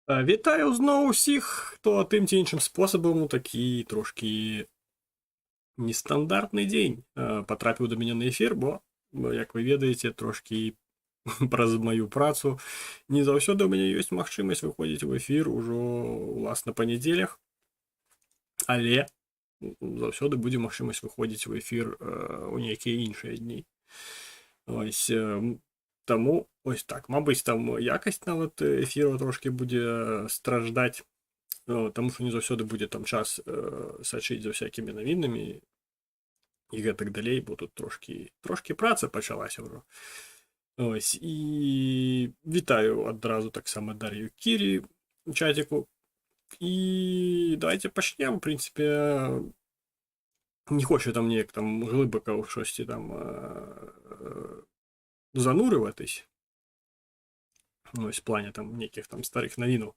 Вітаю знову всіх, хто тим чи іншим способом у такий трошки нестандартний день потрапив до мене на ефір, бо, як ви ведаєте, трошки праз мою працу не заўсёды у мяне ёсць магчымасць выходзіць в эфір ужо у вас на панядзелях, але заўсёды будзе магчымасць выходзіць в эфір у нейкія іншыя дні. Ось, таму ось так, мабыць, там якасць нават эфіру трошки будзе страждаць, таму што не заўсёды будзе там час сачыць за всякімі навінамі і гэтак далей, бо тут трошки праца пачалася ўжо. Ось, і вітаю адразу таксама Дар'ю Кірі у чатіку. І давайте пачнем, в прынцыпе, не хочу там неяк там глибоко ў шосці там занурюватись. Ось в плане там нейкіх там старых навінаў.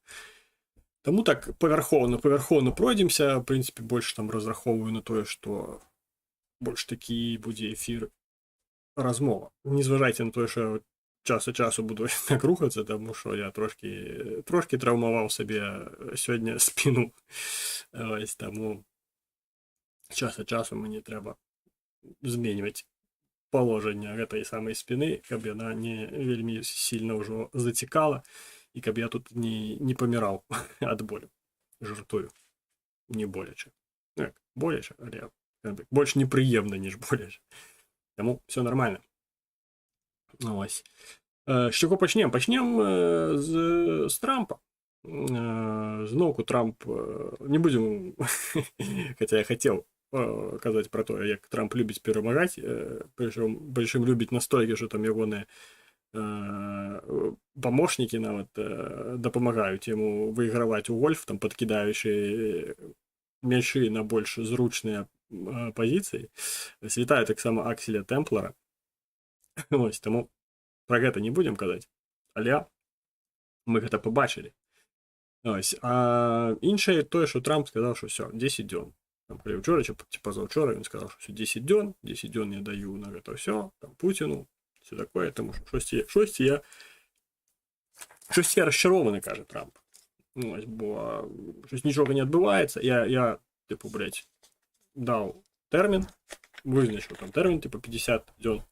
Таму так павярхоўна пройдземся, в прынцыпе, больш там разрахоўваю на тое, што больш такі будзе эфір размова. Не зважайце на тое, што час ад часу буду так рухацца, таму што я трошки траўмаваў сабе сёння спіну. Ось, таму час ад часу мне трэба зменьваць паложанне гэтай самай спіны, каб яна не вельмі сильно ўжо зацікала і каб я тут не паміраў ад болю. Жартую. Не боляче. Так, боляче, але больш непрыемна, ніж боляче. Таму все нормально. Ось. З чого почнем? Почнем з Трампа. Зноўку Трамп, не будем, хотя я хотел казаць про то, як Трамп любіць перамагаць, прычым любіць настолькі, што там ягоныя памочнікі нават дапамагаюць яму выйграваць у гольф, там падкідаючы мячы на больш зручныя пазіцыі. Вітаю таксама Акселя Темплара. Ось, таму про гэта не будем казаць, але мы гэта побачылі. Ось, а іншае тое, што Трамп сказаў, што все, 10 дзён. Там, калі ўчора, ці пазаўчора, ён сказаў, што 10 дзён я даю на гэта ўсё, там, Пуціну, все такое, таму што штосьці я расчарованы, кажа Трамп. Ось, бо щось нічога не адбываецца, я типу, блядь, даў тэрмін, вызначыў там тэрмін, типу, 50 дзён.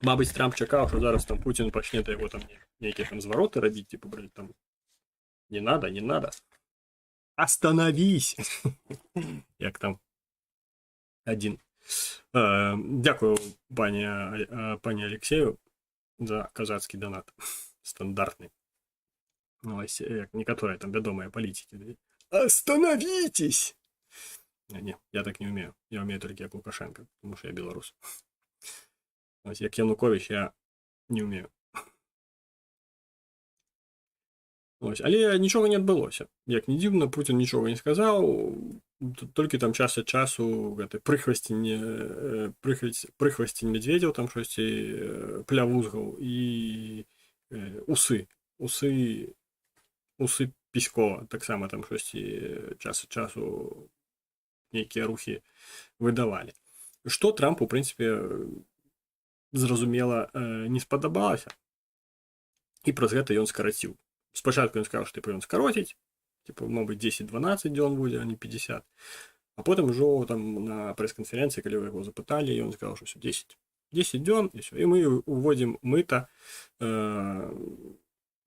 Мабыць, Трамп чакаў, што зараз там Пуцін пачне да яго там нейкія там звароты рабіць, типу, блядь, там, не надо. Остановись! Як там один. Дякую, пані Алексею, за казацкі донат. Стандартный. Ось, як некаторыя там вядомыя палітики. Остановитесь! Не, я так не умею. Я умею толькі як Лукашенко, тому що я беларус. Ось, як Янукович я не умею. Ось, але нічога не адбылося. Як не дзіўна, Путін нічога не сказаў, толькі там час ад часу гэты прыхвасцень медведзяў там штосьці плявузгаў і усы Піскова таксама там штосьці час ад часу нейкія рухі выдавалі. Што Трампу, у прынцыпе, зразумела, не спадабалася, і праз гэта ён скараціў. Спачатку ён сказаў, што ён скароціць, типу, мабыць, 10-12 дзён будзе, а не 50. А потым ужо там на прэс-канферэнцыі, калі яго запыталі, ён сказаў, што 10 дзён, і все. І мы уводзім мыта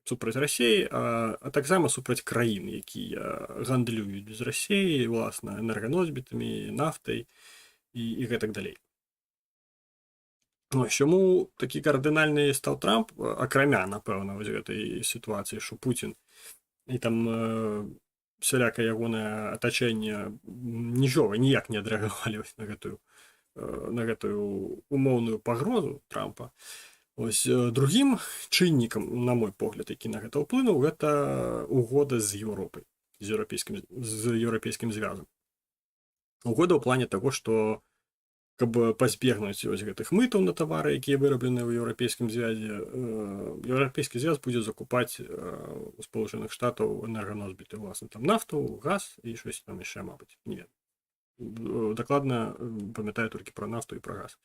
супраць Расіі, а таксама супраць краін, якія гандлююць з Расіі, власна, энерганосьбітамі, нафтай і гэтак далей. Чаму такі кардынальны стаў Трамп, акрамя, напэўна, вось гэтай сітуацыі, што Пуцін і там всяляка ягонае атачэнне нічога, ніяк не адрэагавалі на гэтую умоўную пагрозу Трампа. Ось, другім чыннікам, на мой погляд, які на гэта ўплынуў, гэта угода з Еўропай, з еўрапейскім звязам. Угода ў плане таго, што каб пазбегнуць ось гэтых мытаў на тавары, якія выраблены ў еўрапейскім звязе, еўрапейскі звяз будзе закупаць у Сполучаных Штатаў энерганосьбіты, власна, там нафту, газ і щось там яшчэ, мабыць, не ведаю. Дакладна памятаю толькі пра нафту і пра газ.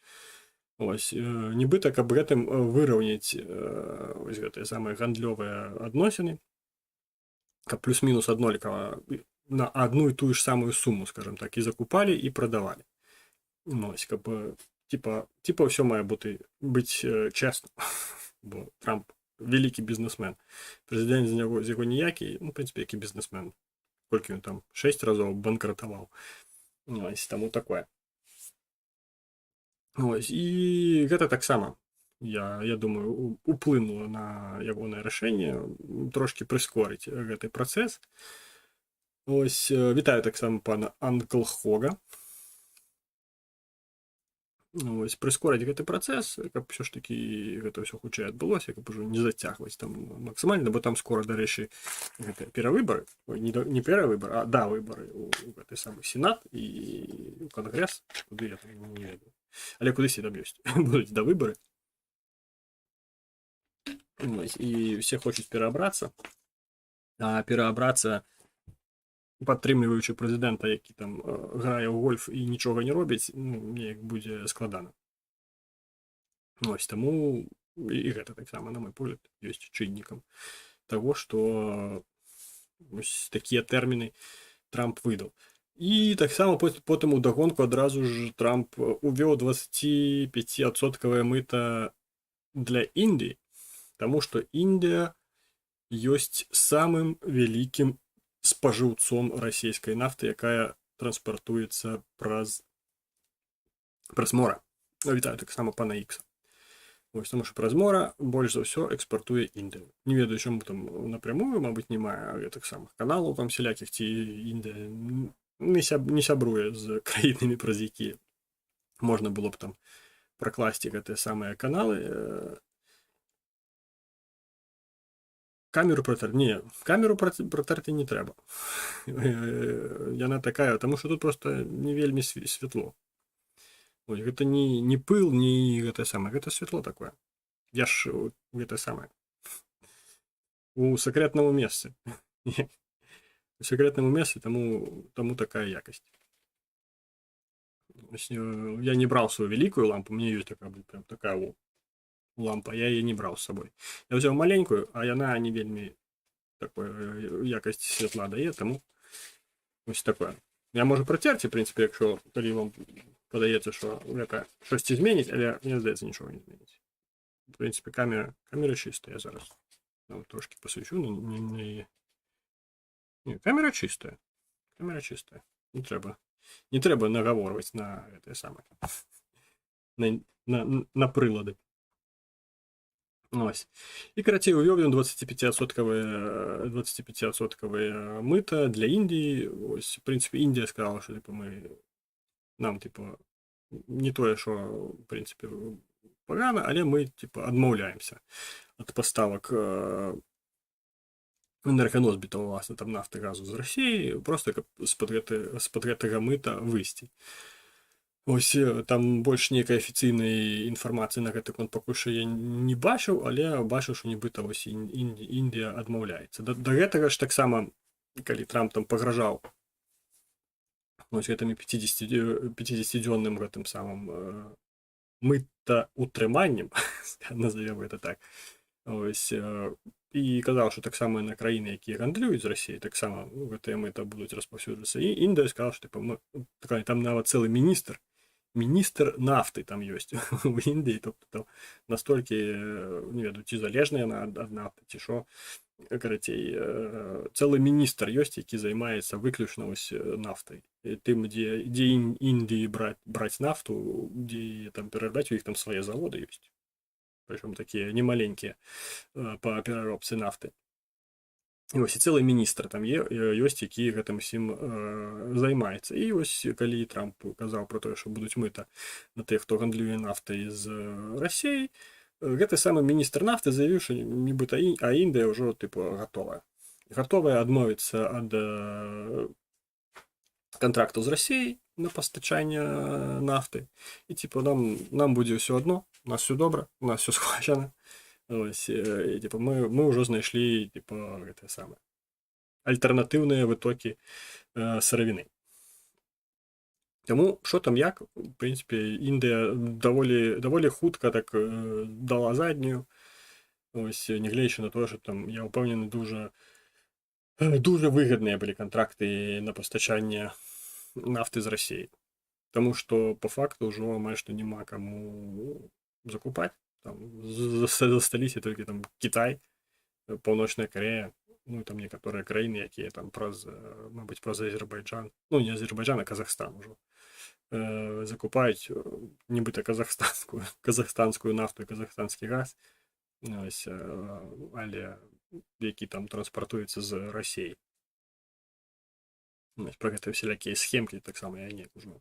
Ось, нібыта, каб гэтым выраўняць вось гэтыя самыя гандлёвыя адносіны, каб плюс-мінус аднолькава на одну і тую ж самую суму, скажем так, і закупалі і прадавалі. Ось, каб типа ўсё мае быць чесна, бо Трамп вялікі бізнесмен. Прэзідэнт з яго ніякі, ну, в прынцыпе, які бізнесмен. Колькі ён там 6 разоў банкратаваў. Ось, таму такое. Ось, і гэта таксама, я думаю, уплынула на ягонае рашэнне трошки прыскорыць гэты працэс. Ось, вітаю таксама пана Анклхога. Ось, прыскорыць гэты працэс, каб ўсё ж такі гэта ўсё хутчэй адбылося, каб ужо не зацягваць там максімальна, бо там скора, дарэчы, гэта перавыбары, не перавыбары, а да выбары у гэты самы сенат і у кангрэс, куды я там не ведаю. Але кудысьці там ёсць, будуць да выбары. Ось, і ўсе хочуць пераабрацца, а пераабрацца, падтрымліваючы прэзідэнта, які там грае ў гольф і нічога не робіць, ну, неяк будзе складана. Ось, таму і гэта таксама, на мой погляд, ёсць чыннікам таго, што ось такія тэрміны Трамп выдаў. І таксама потым удагонку адразу ж Трамп увёў 25% мыта для Індыі, таму што Індыя ёсць самым вялікім спажыўцом расійскай нафты, якая транспартуецца праз мора. Вітаю таксама пана Ікса. Ось, тому що праз мора больш за ўсё экспартуе Індыя. Не ведаю, чаму там напрямую, мабыць, не мае гэтых самых каналаў там сялякіх, ці Індыя не сябруе з краінамі, праз якія можна было б там пракласці гэтыя самыя каналы. Камеру протэрти? Не, камеру протэрти не трэба. Яна такая, таму што тут просто не вельмі святло. Ой, гэта не пыл, не гэта самае, гэта святло такое. Я ж гэта самае. У сакрэтнаму месцы. У сакрэтнаму месцы, таму такая якасць. Я не браў свою вялікую лампу, мне ёсць такая лампа, я яе не браў з сабой. Я ўзяў маленькую, а яна не вельмі такую якасць святла дае, таму ось такое. Я можу працерці, в прынцыпе, якщо калі вам падаецца, што гэта штосьці зменіць, але мне здаецца, нічога не зменіць. В прынцыпе, камера чыстая зараз. Трошки посвечу, камера чистая. Камера чистая. Не трэба нагаворваць на гэтае самае. На прылады. Ось. І, карацей, увёў ён 25% мыта для Індіі. Ось, в прынцыпе, Індія сказала, што нам не тое, што, в прынцыпе, пагана, але мы адмаўляемся ад паставак энерганосбітаў, власна, там нафты, газу з Расіі, просто каб з-пад гэтага мыта выйсці. Ось, там больш нейкай афіцыйнай інфармацыі на гэты конт пакуль што я не бачыў, але бачыў, што нібыта вось Індія адмаўляецца. Да гэтага ж таксама, калі Трамп там пагражаў вось гэтымі 50-дзённым гэтым самым мытаўтрыманнем, назовем гэта так, ось, і казаў, што таксама на краіны, якія гандлююць з Расіяй, таксама гэтыя мыта будуць распаўсюджвацца. І Індыя сказала, што там нават цэлы міністр нафты там ёсць у Індыі, тобто там настолькі, не ведаю, ці залежная яна ад нафты, ці што, карацей, цэлы міністр ёсць, які займаецца выключна ось нафтай. Тым, дзе Індыі браць нафту, дзе там перарабляць, у іх там свае заводы ёсць. Прычым такія немаленькія па пераробцы нафты. І ось, і цэлы міністр там ёсць, які гэтым усім займаецца. І ось, калі Трамп казаў пра тое, што будуць мыта на тых, хто гандлюе нафтай з Расіяй, гэты самы міністр нафты заявіў, што нібыта Індыя ўжо гатовая. Гатовая адмовіцца ад кантракту з Расіяй на пастачанне нафты. І нам будзе ўсё адно, у нас все добра, у нас все схвачана. Ось, і, мы ўжо знайшлі гэтыя самыя альтэрнатыўныя вытокі сыравіны. Таму, што там як, в прынцыпе, Індыя даволі хутка так дала заднюю. Ось, нягледзячы на тое, што там я ўпэўнены дуже выгадныя былі кантракты на пастачанне нафты з Расіі. Таму што па факту ўжо амаль што няма каму закупаць. Там засталіся толькі там Кітай, Паўночная Карэя, ну і там некаторыя краіны, якія там праз, мабыць, праз Азербайджан, ну не Азербайджан, а Казахстан ўжо закупаюць нібыта казахстанскую нафту і казахстанскі газ, ось, але які там транспартуецца з Расіі. Пра гэта всялякія схемкі таксама я неяк ужо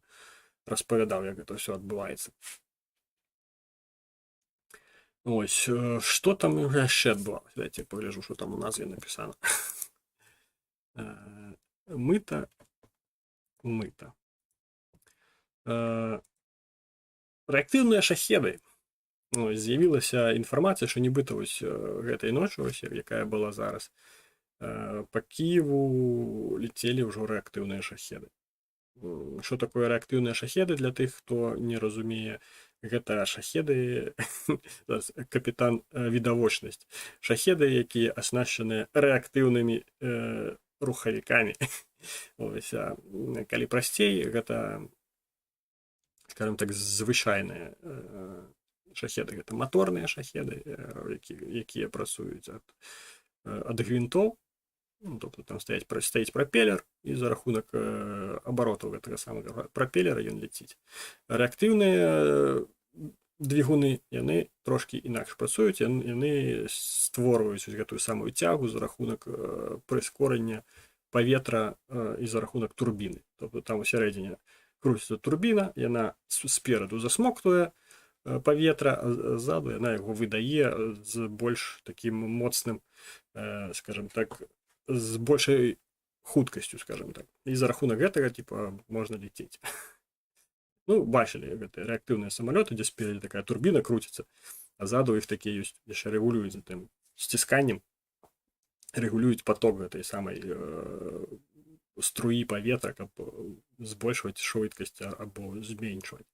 распавядаў, як гэта ўсё адбываецца. Ось, што там яшчэ адбывалася? Дайце пагляджу, што там у назве напісана. Мыта. Рэактыўныя шахеды. З'явілася інфармацыя, што нібыта вось гэтай ночы, якая была зараз, па Кіеву летелі ўжо рэактыўныя шахеды. Што такое рэактыўныя шахеды для тых, хто не разумее? Гэта шахеды, капітан відавочнасць, шахеды, якія аснашчаныя рэактыўнымі рухавікамі. Ось, калі прасцей, гэта, скажем так, звычайныя шахеды, гэта маторныя шахеды, якія працуюць ад гвинтоў, тобто там стаіць прапелер, і за рахунак абаротаў гэтага самага прапелера ён ляціць. Рэактыўныя двигуны, яны трошкі інакш працуюць, яны створваюць гэтую самую цягу за рахунак прыскорання паветра і за рахунак турбіны. Тобто там усярэдзіне круціцца турбіна, яна спераду засмоктуе паветра, а ззаду яна яго выдае з больш такім моцным, скажем так, з большай хуткасцю, скажем так. І за рахунак гэтага, типа, можна летець. Ну, бачылі гэтыя рэактыўныя самалёты, дзе спереди такая турбіна круціцца, а ззаду іх такія ёсць, яшчэ рэгулююць за тым сцісканнем, рэгулююць поток гэтай самай струі паветра, каб збольшваць швыдкасць або зменшваць.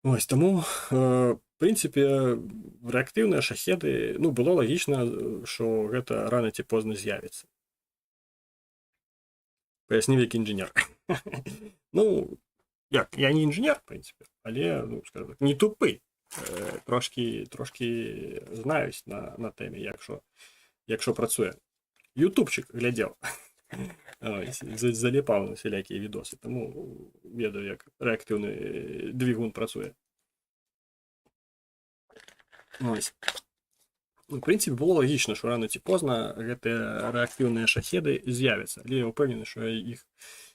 Ось, таму, в прынцыпе, рэактыўныя шахеды, ну, было лагічна, што гэта рана ці позна з'явіцца. Паяснів як інжынер. Ну, як, я не інжынер, в прынцыпе, але, ну, скажем так, не тупы. Трошки знаюсь на темі, якщо працює. Ютубчик глядів. Заліпав на всілякі відоси, тому ведаю, як реактивний двигун працює. Ось. В принципі, було логічно, що рано ці позно гэтыя рэактыўныя шахеды з'явяцца. Але я ўпэўнены, що іх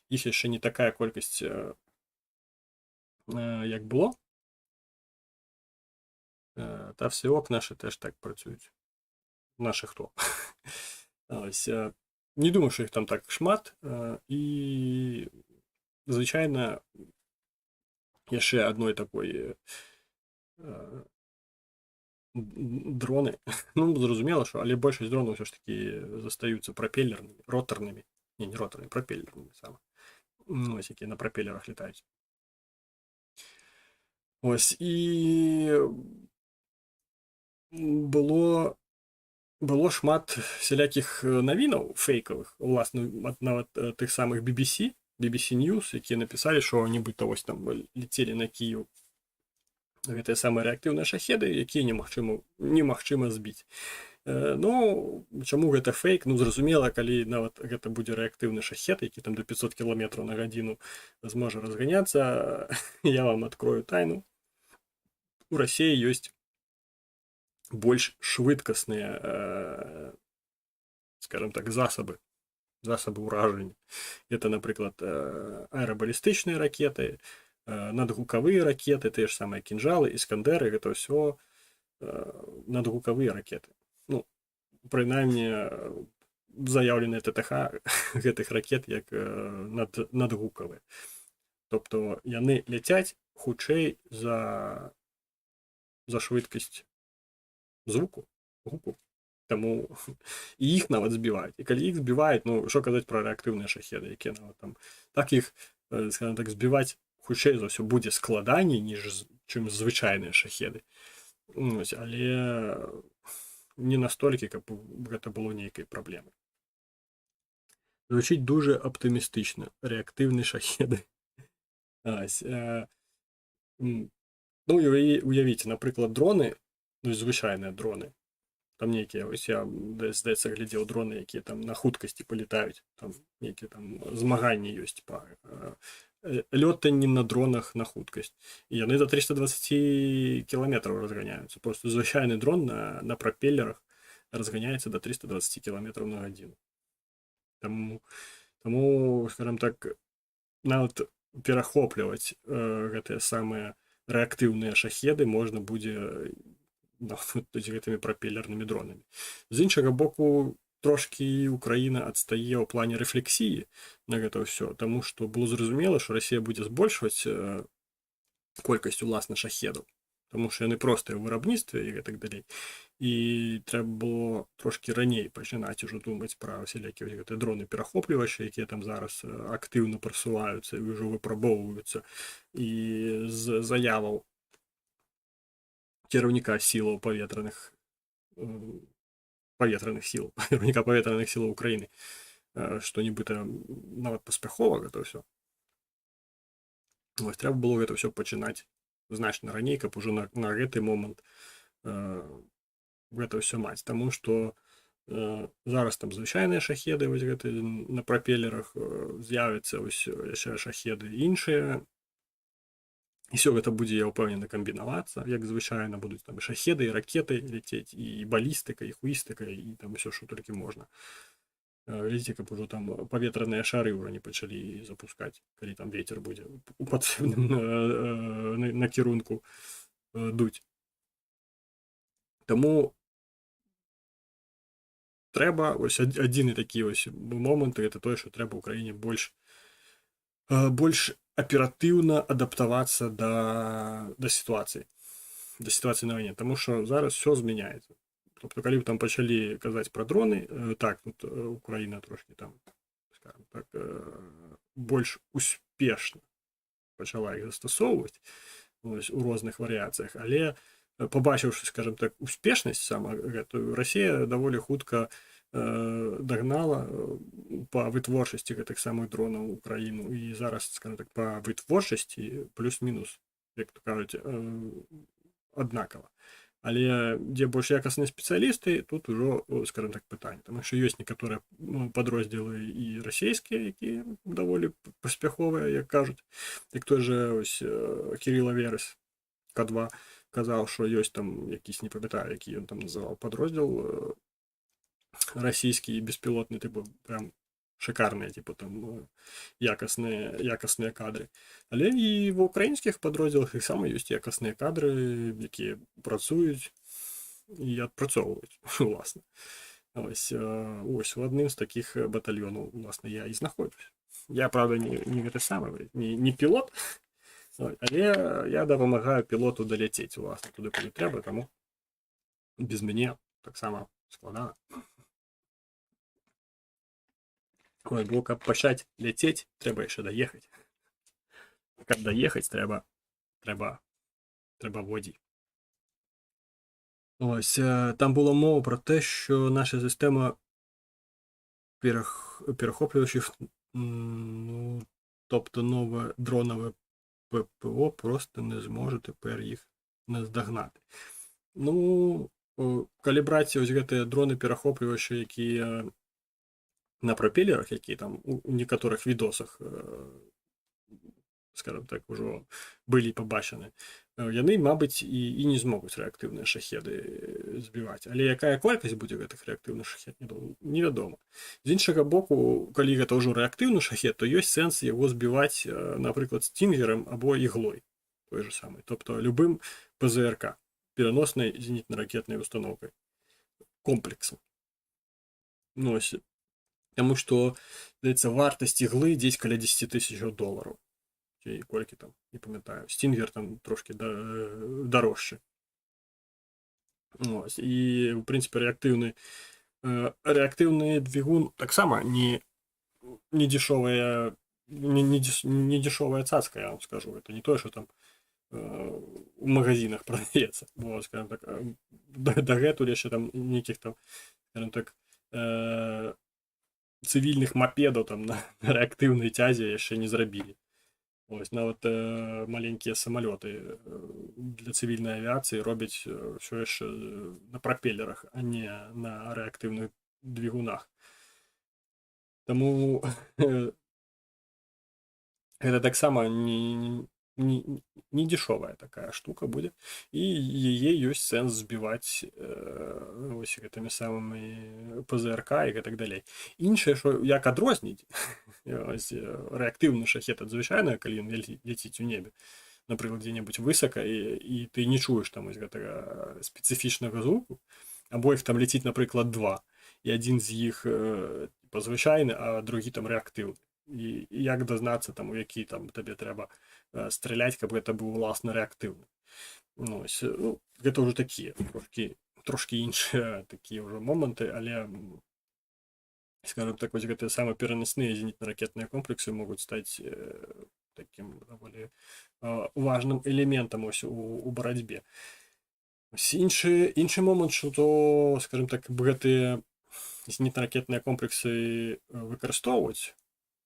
яшчэ не такая колькасць, як было. Та всеок наші теж так працюють. Наші хто? Ось. Не думаю, що їх там так шмат. І, звичайно, яшчэ адной такой дроны. Ну, зразумела, що, але большасць дронаў ўсё ж таки застаюцца пропеллернымі, роторнымі. Не роторнымі, пропеллернымі саме. Ось, якія на пропеллерах летаюць. Ось, і было шмат всялякіх навінаў фейкавых, уласна, нават тых самых BBC News, якія напісалі, што нібыта вось там летелі на Кіев гэтыя самыя рэактыўныя шахеды, якія немагчыма збіць. Ну, чаму гэта фейк? Ну, зразумела, калі нават гэта будзе рэактыўны шахет, які там до 500 км на гадзіну зможа разганяцца, я вам адкрою тайну. У Расіі ёсць больш швыдкасныя, скажем так, засобы ўражання. Это, напрыклад, аэрабалістычныя ракеты, надгукавыя ракеты, тыя ж самыя кінжалы, іскандеры, гэта ўсё надгукавыя ракеты. Ну, прынамсі, заяўленыя ТТХ гэтых ракет як надгукавыя. Тобто, яны ляцяць хутчэй за швыдкасць звуку, гуку. Таму і іх нават збіваюць. І калі іх збіваюць, ну, што казаць пра рэактыўныя шахеды, якія нават там, так іх, скажем так, збіваць хутчэй за ўсё будзе складаней, чым звычайныя шахеды. Ось, але не настолькі, каб гэта было нейкай праблемай. Звучыць дуже аптымістычна. Рэактыўны шахеды. Ну, уявіце, напрыклад, дроны, ну, звычайныя дроны, там нейкія, ось я, здаецца, глядзеў дроны, якія там на хуткасці палетаюць, там нейкія там змаганні ёсць па лётанні на дронах на хуткасць. І яны до 320 кіламетраў разганяюцца. Просто звычайны дрон на прапеллерах разганяецца до 320 кіламетраў на гадзіну. Таму, скажем так, нават перахопліваць гэтыя самыя рэактыўныя шахеды можна будзе гэтымі прапеллернымі дронамі. З іншага боку, трошкі Украіна адстае ў плане рэфлексіі на гэта ўсё, таму што было зразумела, што Расія будзе збольшваць колькасць уласна шахедаў, таму што яны простыя ў вырабніцтве і гэтак далей. І трэба было трошкі раней пачынаць ужо думаць пра усялякія гэтыя дроны-перахоплівачы, якія там зараз актыўна прасуваюцца і ўжо выпрабоўваюцца. І з заяваў кіраўніка сілаў паветраных сіл, кіраўніка паветраных сілаў Украіны, што нібыта нават паспяхова гэта ўсё. Вось трэба было гэта ўсё пачынаць значна раней, каб ужо на гэты момант гэта ўсё маць. Таму што зараз там звычайныя шахеды, вось гэты на прапеллерах, з'явяцца ось яшчэ шахеды іншыя. І ўсё гэта будзе, я ўпэўнены, камбінавацца, як звычайна будуць там і шахеды, і ракеты ляцець, і балістыка, і хуістыка, і там усё, што толькі можна. Глядзіце, каб ужо там паветраныя шары ўжо не пачалі запускаць, калі там вецер будзе у пацэбным накірунку дуць. Таму трэба, ось адзіны такі ось момант, гэта тое, што трэба ўкраіне больш аператыўна адаптавацца да сітуацыі на вайне, таму што зараз все змяняецца. Тобто, калі б там пачалі казаць пра дроны, так, тут Украіна трошкі там, скажем так, больш успешна пачала іх застасоўваць у розных варыяцыях, але пабачыўшы, скажем так, успешнасць сама гэтую, Расія даволі хутка дагнала па вытворчасці гэтых самых дронаў Украіну, і зараз, скажем так, па вытворчасці плюс-мінус, як то кажуць, аднакава. Але дзе больш якасныя спецыялісты, тут ужо, скажем так, пытанне. Таму што ёсць некаторыя падроздзелы і расійскія, якія даволі паспяховыя, як кажуць. Як той жа ось Кірыла Верес, К2, казаў, што ёсць там якісь, не памятаю, які ён там называў падроздзел расійскі беспілотны, типу, прям шикарныя, типу, там якасныя кадры. Але і в украінскіх падроздзелах таксама ёсць якасныя кадры, якія працуюць і адпрацоўваюць, уласна. Ось у адным з такіх батальёнаў, уласна, я і знаходжусь. Я, правда, не гэты самы, не пілот, але я дапамагаю пілоту даляцець, уласна, туды, куды трэба, таму без мяне таксама складана. Ой, бо каб пачаць ляцець, трэба яшчэ даехаць. Каб даехаць, трэба водзі. Ось, там була мова про те, що наша система перехоплювачів, ну, тобто нове дронове ППО просто не зможе тепер їх наздогнати. Ну, калі браць ось гэтыя дроны-перахоплівачы, якія на пропеллерах, якія там у некаторых відосах, скажем так, ужо былі пабачаны, яны, мабыць, і не змогуць рэактыўныя шахеды збіваць. Але якая колькасць будзе гэтых рэактыўных шахедаў, невядома. З іншага боку, калі гэта ўжо рэактыўны шахед, то ёсць сэнс яго збіваць, напрыклад, стінгерам або іглой, той же самой, тобто любым ПЗРК, пераноснай зенітна-ракетнай установкай, комплексам. Ну, ось, таму што, здаецца, вартасць іглы дзесь каля $10 000. І колькі там, не памятаю. Стінгер там трошки дорожче. Ось. І, в принципі, рэактыўны двигун таксама не дешевая цацка, я вам скажу. Это не то, что там у магазинах продаецца, бо скажем так дагэтуль яшчэ там нейкіх там, скажем так, цывільных мапедаў там на рэактыўнай цязе яшчэ не зрабілі. Ось нават маленькія самалёты для цывільнай авіяцыі робяць ўсё яшчэ на прапелерах, а не на рэактыўных двигунах. Таму гэта таксама не дешевая такая штука будзе, і яе ёсць сэнс збіваць вось гэтымі самымі ПЗРК і гэтак далей. Іншае, што як адрозніць рэактыўны шахет ад звычайнага, калі ён ляціць у небе, напрыклад, дзе-небудзь высока, і ты не чуеш там вось гэтага спецыфічнага звуку, або іх там ляціць, напрыклад, два, і адзін з іх звычайны, а другі там рэактыўны. І як дазнацца там, у які там табе трэба страляць, каб гэта быў уласна рэактыўны. Ну, гэта ўжо такія трошкі іншыя такія ўжо моманты, але, скажем так, вось гэтыя самыя перанасныя зенітна-ракетныя комплексы могуць стаць такім даволі важным элементам ось у барацьбе. Іншы момант, што, скажем так, гэтыя зенітна-ракетныя комплексы выкарыстоўваць,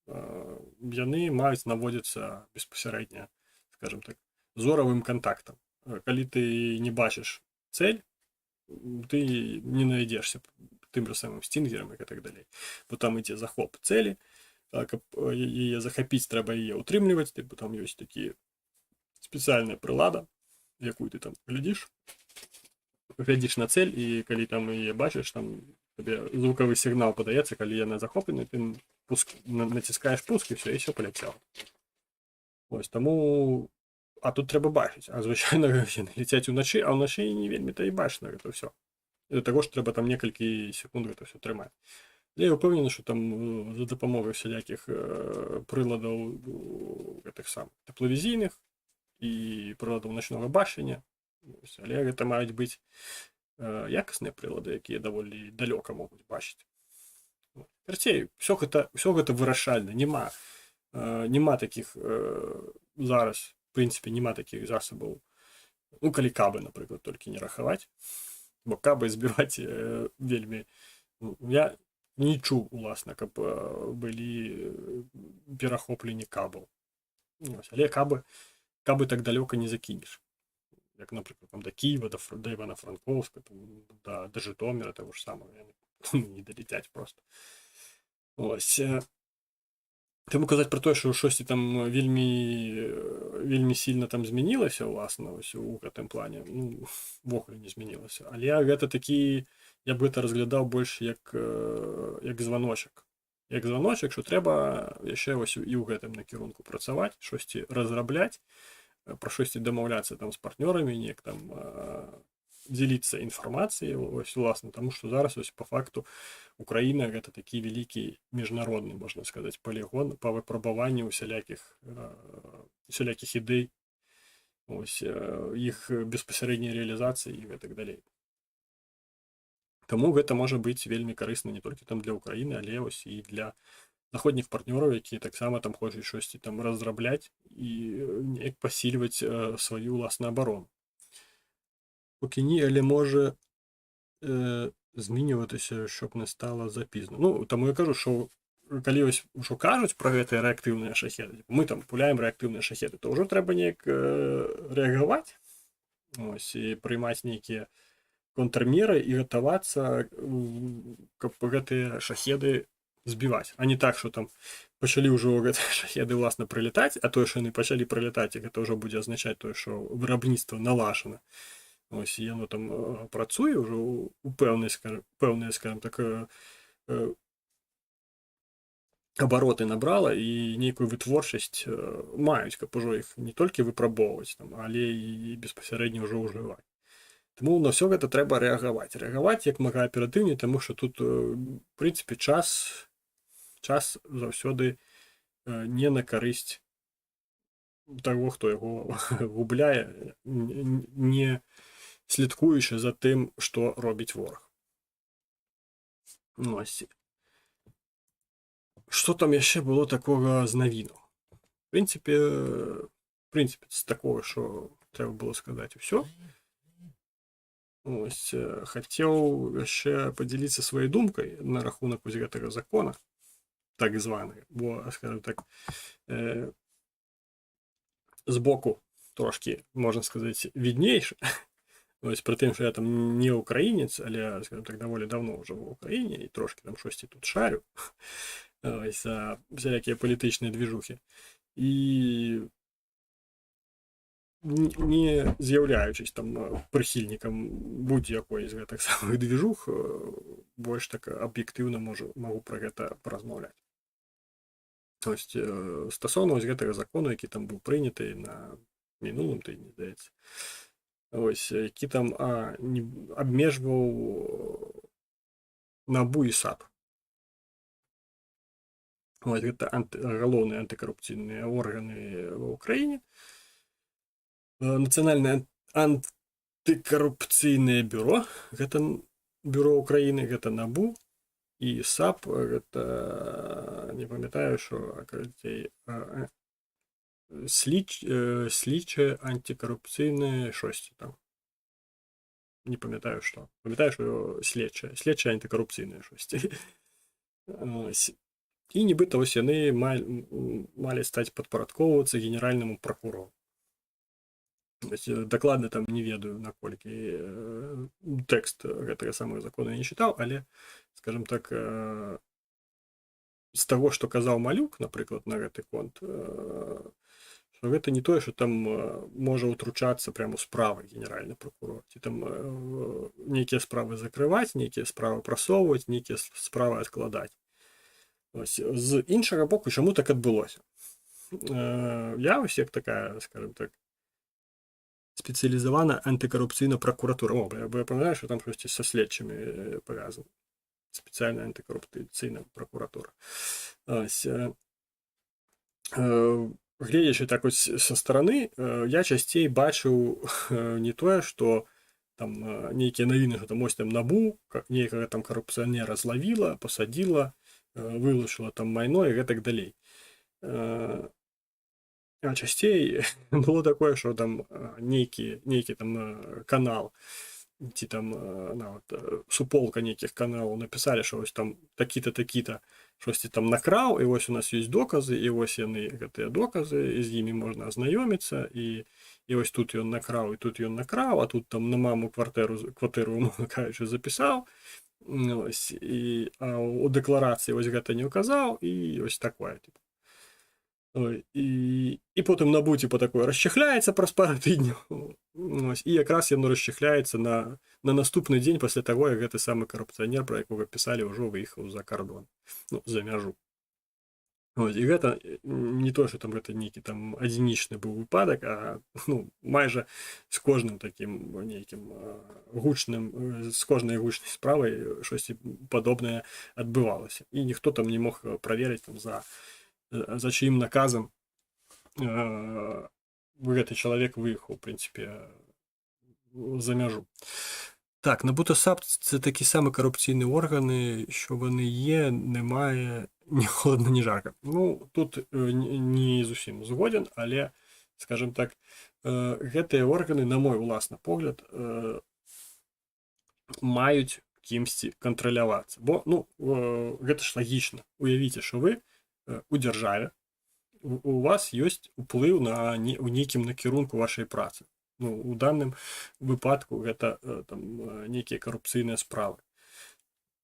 яны маюць наводзіцца беспасярэдня, скажем так, зоравым кантактам. Калі ты не бачыш цэль, ты не наведзешся тым жа самым стінгерам і так далей. Бо там ідзе захоп цэлі, каб яе захапіць, трэба яе ўтрымліваць, бо там ёсць такі спецыяльная прылада, якую ты там глядзіш на цэль, і калі там яе бачыш, там табе звукавы сігнал падаецца, калі яна захоплена, ты націскаеш пуск, і все паляцела. Ось, таму... А тут трэба бачыць. А звычайна яны ляцяць уначы, а ўначы не вельмі-то і бачна гэта ўсё. І да таго ж трэба там некалькі секунд гэта ўсё трымаць. Я ўпэўнены, што там за дапамогай усялякіх прыладаў гэтых самых тэплавізійных і прыладаў начнога бачання, але гэта маюць быць якасныя прылады, якія даволі далёка могуць бачыць. Карцей, ўсё гэта вырашальна. Няма такіх зараз, в прынцыпе, няма такіх засабаў. Ну, калі кабы, напрыклад, толькі не рахаваць. Бо кабы збіваць вельмі... Я не чуў, уласна, каб былі перахопленні кабаў. Але кабы так далёка не закінеш. Як, напрыклад, да Кіева, да Івана-Франкоўска, да Жытоміра, таго ж самага, не далетяць проста. Ось. Таму казаць пра тое, што штосьці там вельмі сильна там змянілася, уласна, у гэтым плане, ну, ввогуле не змянілася. Але гэта такі, я б гэта разглядаў больш як званочак. Як званочак, што трэба яшчэ і ў гэтым накірунку працаваць, штосьці разрабляць, пра штосьці дамаўляцца там з партнёрамі, неяк там дзеліцца інфармацыяй, уласна, таму што зараз по факту Украіна гэта такі вялікі міжнародны, можна сказаць, полігон па выпрабаванні усялякіх ідэй, іх беспасярэдняй рэалізацыі і гэтак далей. Таму гэта можа быць вельмі карысна не толькі там для Украіны, але і для заходніх партнёраў, якія таксама там хочуць штосьці там разрабляць і неяк пасільваць сваю ўласную абарону. Поки ні, але може змінюватися, щоб не стало запізно. Ну, тому я кажу, що коли ось що кажуть про гэты рэактыўныя шахеды, мы там пуляем рэактыўныя шахеды, то ўжо трэба неяк рэагаваць, ось, і прыймаць нейкія контрмеры і гатавацца, каб гэтыя шахеды збіваць. А не так, што там пачалі ўжо гэтыя шахеды ўласна прылетаць, а тое, што яны пачалі прылетаць, і гэта ўжо будзе азначаць тое, што вырабніцтва налажана. Ось, яно там працуе ўжо у пэўныя, скажем так, абароты набрала і нейкую вытворчасць маюць, каб ужо іх не толькі выпрабоўваць, але і беспасярэдна ўжо ўжываць. Таму на ўсё гэта трэба рэагаваць. Рэагаваць як мага аператыўней, таму што тут, в прынцыпе, час заўсёды не на карысць таго, хто яго губляе, не слідкуючы за тым, што робіць вораг. Ось. Што там яшчэ было такога з навінаў? В прынцыпе, з такого, што трэба было сказаць усё. Ось, хацеў яшчэ падзяліцца сваёй думкай на рахунак вось гэтага закона, так званы, бо, скажем так, збоку трошкі, можна сказаць, віднейшы. Ось, пры тым, што я там не ўкраінец, але, скажем так, даволі давно ўжо ў Украіне і трошкі там штосьці тут шарю. Ось, всякія палітычныя движухі. І не з'яўляючись там прыхільнікам будь-якой з гэтых самых движух, больш так аб'ектыўна магу пра гэта паразмаўляць. Ось, стасоўна вось гэтага закону, які там быў прыняты на мінулым тыдні, здаецца, ось, які там абмежваў НАБУ і САП. Ось, гэта галоўныя антыкарупцыйныя органы ва ўкраіне. Нацыянальнае антыкарупцыйнае бюро, гэта бюро Украіны, гэта НАБУ, і САП, гэта, не памятаю, што слідчае антыкарупцыйнае шосці там. Не памятаю, што. Памятаю, што следчае антыкарупцыйнае шосці. І нібыта вось яны малі стаць падпарадкоўвацца генеральнаму пракурору. Дакладна там не ведаю, наколькі тэкст гэтага самага закона не чытаў, але, скажем так, з таго, што казаў Малюк, напрыклад, на гэты конт, што гэта не тое, што там можа ўтручацца прямо у справы генеральны пракурор, ці там нейкія справы закрываць, нейкія справы прасоўваць, нейкія справы адкладаць. Ось, з іншага боку, чаму так адбылося? Я ось як такая, скажем так, спецыялізавана антыкарупцыйная пракуратура. Бо я памятаю, што там штосьці са следчымі павязана. Спецыяльная антыкарупцыйная пракуратура. Ось, гледзячы так вось са стараны, я часцей бачыў не тое, што там нейкія навіны, што там ось там НАБУ, нейкага там карупцыянера злавіла, пасадзіла, вылучыла там майно і гэтак далей. А часцей было такое, што там нейкі там канал, ці там суполка нейкіх каналаў напісалі, што вось там такі-то, такі-то штосьці там накраў, і вось у нас ёсць доказы, і вось яны, гэтыя доказы, і з імі можна азнаёміцца, і вось тут ён накраў, і тут ён накраў, а тут там на маму кватэру, умоўна кажучы, запісаў, ось, а у дэкларацыі вось гэта не ўказаў, і вось такое, типу. І потым НАБУ типа такое расчахляецца праз пару тыдняў, і якраз яно расчахляецца на наступны дзень пасля таго, як гэты самы карупцыянер, пра якога пісалі, ўжо выехаў за кордон, за мяжу. І гэта не то, што там гэта нейкі там адзінічны быў выпадак, а майже з кожным такім нейкім гучным, з кожнай гучнай справай штосьці падобнае адбывалася. І ніхто там не мог праверыць там за чыім наказам гэты чалавек выехаў, у прынцыпе, за мяжу. Так, НАБУ та САП – це такі самі корупційні органи, що вони є, немає, ні холодно, ні жарко. Тут не зусім згоден, але, скажем так, гэтыя органи, на мой уласны погляд, маюць кімсьці кантралявацца. Бо, гэта ж лагічна. Уявіце, що ви у дзяржаве, у вас ёсць уплыў у нейкім накірунку вашай працы. У данным выпадку гэта там нейкія карупцыйныя справы.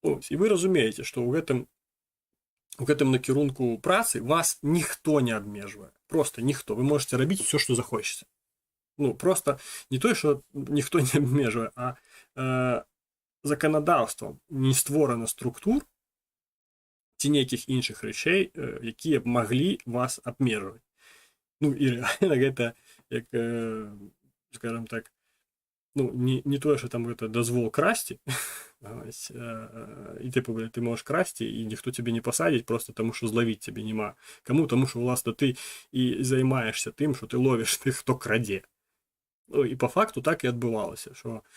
І вы разумееце, што ў гэтым накірунку працы вас ніхто не абмежвае. Просто ніхто. Вы можете рабіць усё, што захочаце. Просто не тое, што ніхто не абмежвае, а заканадаўствам не створана структур ці нейкіх іншых рэчэй, якія б маглі вас абмежваць. І рэальна гэта, як, скажем так, не тое, што там гэта дазвол красці, і ты можаш красці, і ніхто цябе не пасадзіць, просто таму, што злавіць цябе няма. Каму? Таму, што, уласна, ты і займаешся тым, што ты ловіш тых, хто крадзе. І па факту так і адбывалася, што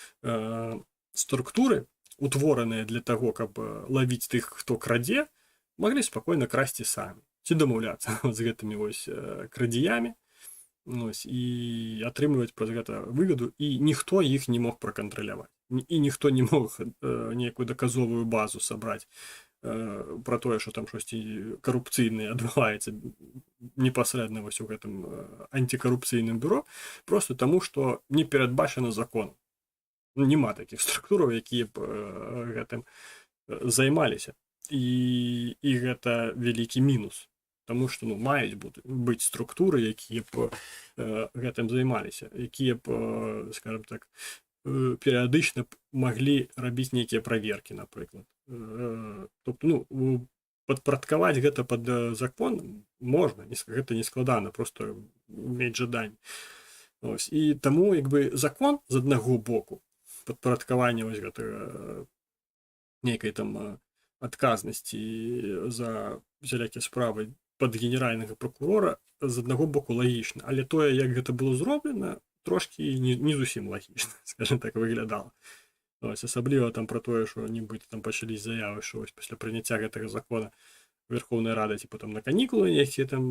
структуры, утвораныя для таго, каб лавіць тых, хто крадзе, маглі спакойна красці самі. Ці дамаўляцца з гэтымі вось крадзеямі. Ось, і атрымліваць праз гэта выгаду, і ніхто іх не мог пракантраляваць. І ніхто не мог нейкую даказовую базу сабраць пра тое, што там штосьці карупцыйнае адбываецца непасрэдна вось у гэтым антикарупцыйным бюро, просто таму, што не перадбачана законом. Няма такіх структураў, якія б гэтым займаліся. І гэта вялікі мінус. Таму што маюць быць структуры, якія б гэтым займаліся, якія б, скажем так, перыядычна маглі рабіць нейкія праверкі, напрыклад. Тобто, падпарадкаваць гэта пад закон можна, гэта не складана, просто мець жаданне. Ось. І таму, як бы, закон з аднаго боку, падпарадкаванне вось гэтага нейкай там адказнасці за усялякія справы пад генеральнага прокурора з аднаго боку лагічна, але тое, як гэта было зроблена, трошкі не зусім лагічна, скажем так, выглядала. Ось, асабліва там пра тое, што нібыта там пачались заявы, што вось пасля прыняцця гэтага закона Верховная Рада ці потым на канікулы нейкія там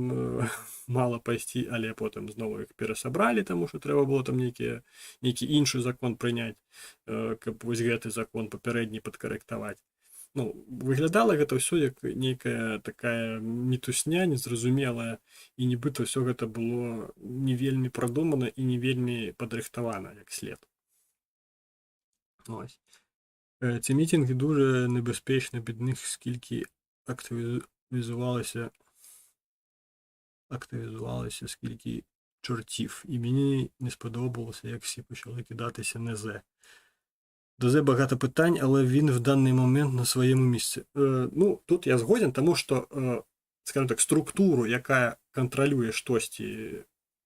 мала пайсці, але потым зноў іх перасабралі, таму што трэба было там нейкі іншы закон прыняць, каб вось гэты закон папярэдні падкарэктаваць. Выглядала гэта ўсё як нейкая такая мітусня незразумелая, і нібыта ўсё гэта было не вельмі прадумана і не вельмі падрыхтавана як след. Ось. Ці мітинги дуже небезпечно під них, скільки активізувалося, скільки чортів. І мені не сподобалося, як всі почали кидатися на Зе. До Зе багато питань, але він в даний момент на своєму місці. Тут я згоден, тому що, скажімо так, структуру, яка контролює штосьці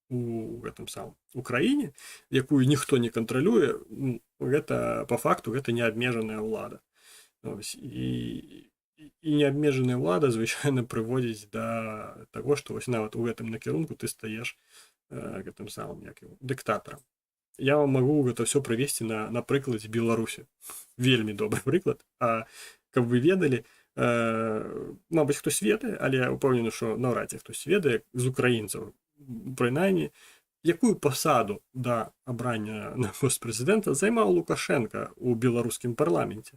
у гэтым самым Украіне, якую ніхто не кантралюе, гэта па факту гэта неабмежаная ўлада. І неабмежаная ўлада звычайна прыводзіць да таго, што вось нават у гэтым накірунку ты стаеш гэтым самым дыктатарам. Я вам магу гэта ўсё прывесці на прыкладзе Беларусі. Вельмі добры прыклад. А каб вы ведалі, мабыць, хтось ведае, але я ўпэўнены, што наўрад ці хтось ведае з украінцаў, прынаймні, якую пасаду да абрання на пост прэзідэнта займаў Лукашенка ў беларускім парламенце.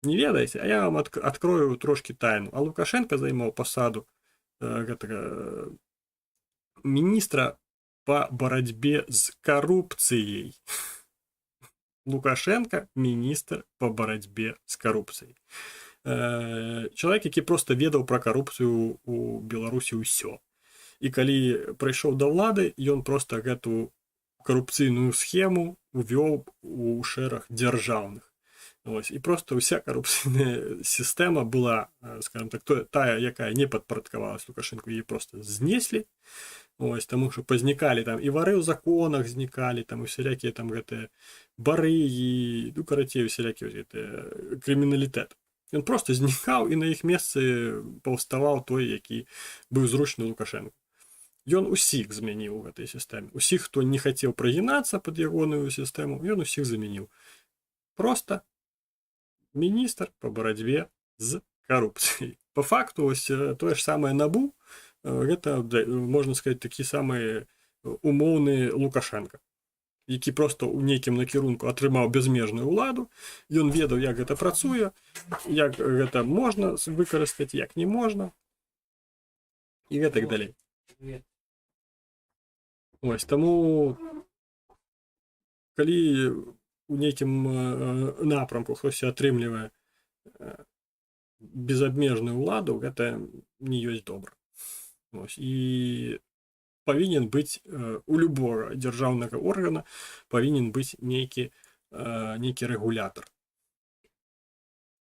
Не ведаеце, а я вам адкрою трошкі тайну. А Лукашенка займаў пасаду гэтага міністра па барацьбе з карупцыяй. Лукашенко міністр па барацьбе з карупцыяй. Чалавек, які проста ведаў пра карупцыю ў Беларусі ўсё. І калі прыйшоў да ўлады, ён проста гэту карупцыйную схему увёў у шэраг дзяржаўных. І проста ўся карупцыйная сістэма была, скажем так, тая, якая не падпарадкавалась Лукашенку, яе проста знеслі. Таму што пазнікалі там і вары ў законах знікалі, там усялякія там гэтыя барыгі, карацей, усялякі гэтыя крыміналітэт. Ён проста знікаў, і на іх месцы паўставаў той, які быў зручны Лукашенку. Ён усіх змяніў у гэтай сістэме. Усіх, хто не хацеў прагінацца пад ягоную сістэму, ён усіх замяніў. Проста міністр па барацьбе з карупцыяй. Па факту, ось тое ж самае НАБУ, гэта, можна сказаць, такі самы умоўны Лукашенка, які проста ў нейкім накірунку атрымаў бязмежную ўладу, ён ведаў, як гэта працуе, як гэта можна выкарыстаць, як не можна, і гэтак далей. Таму, калі у нейкім напрамку хтось атрымлівае безабмежную ўладу, гэта не ёсць добра. І павінен быць у любога дзяржаўнага органа павінен быць нейкі рэгулятар.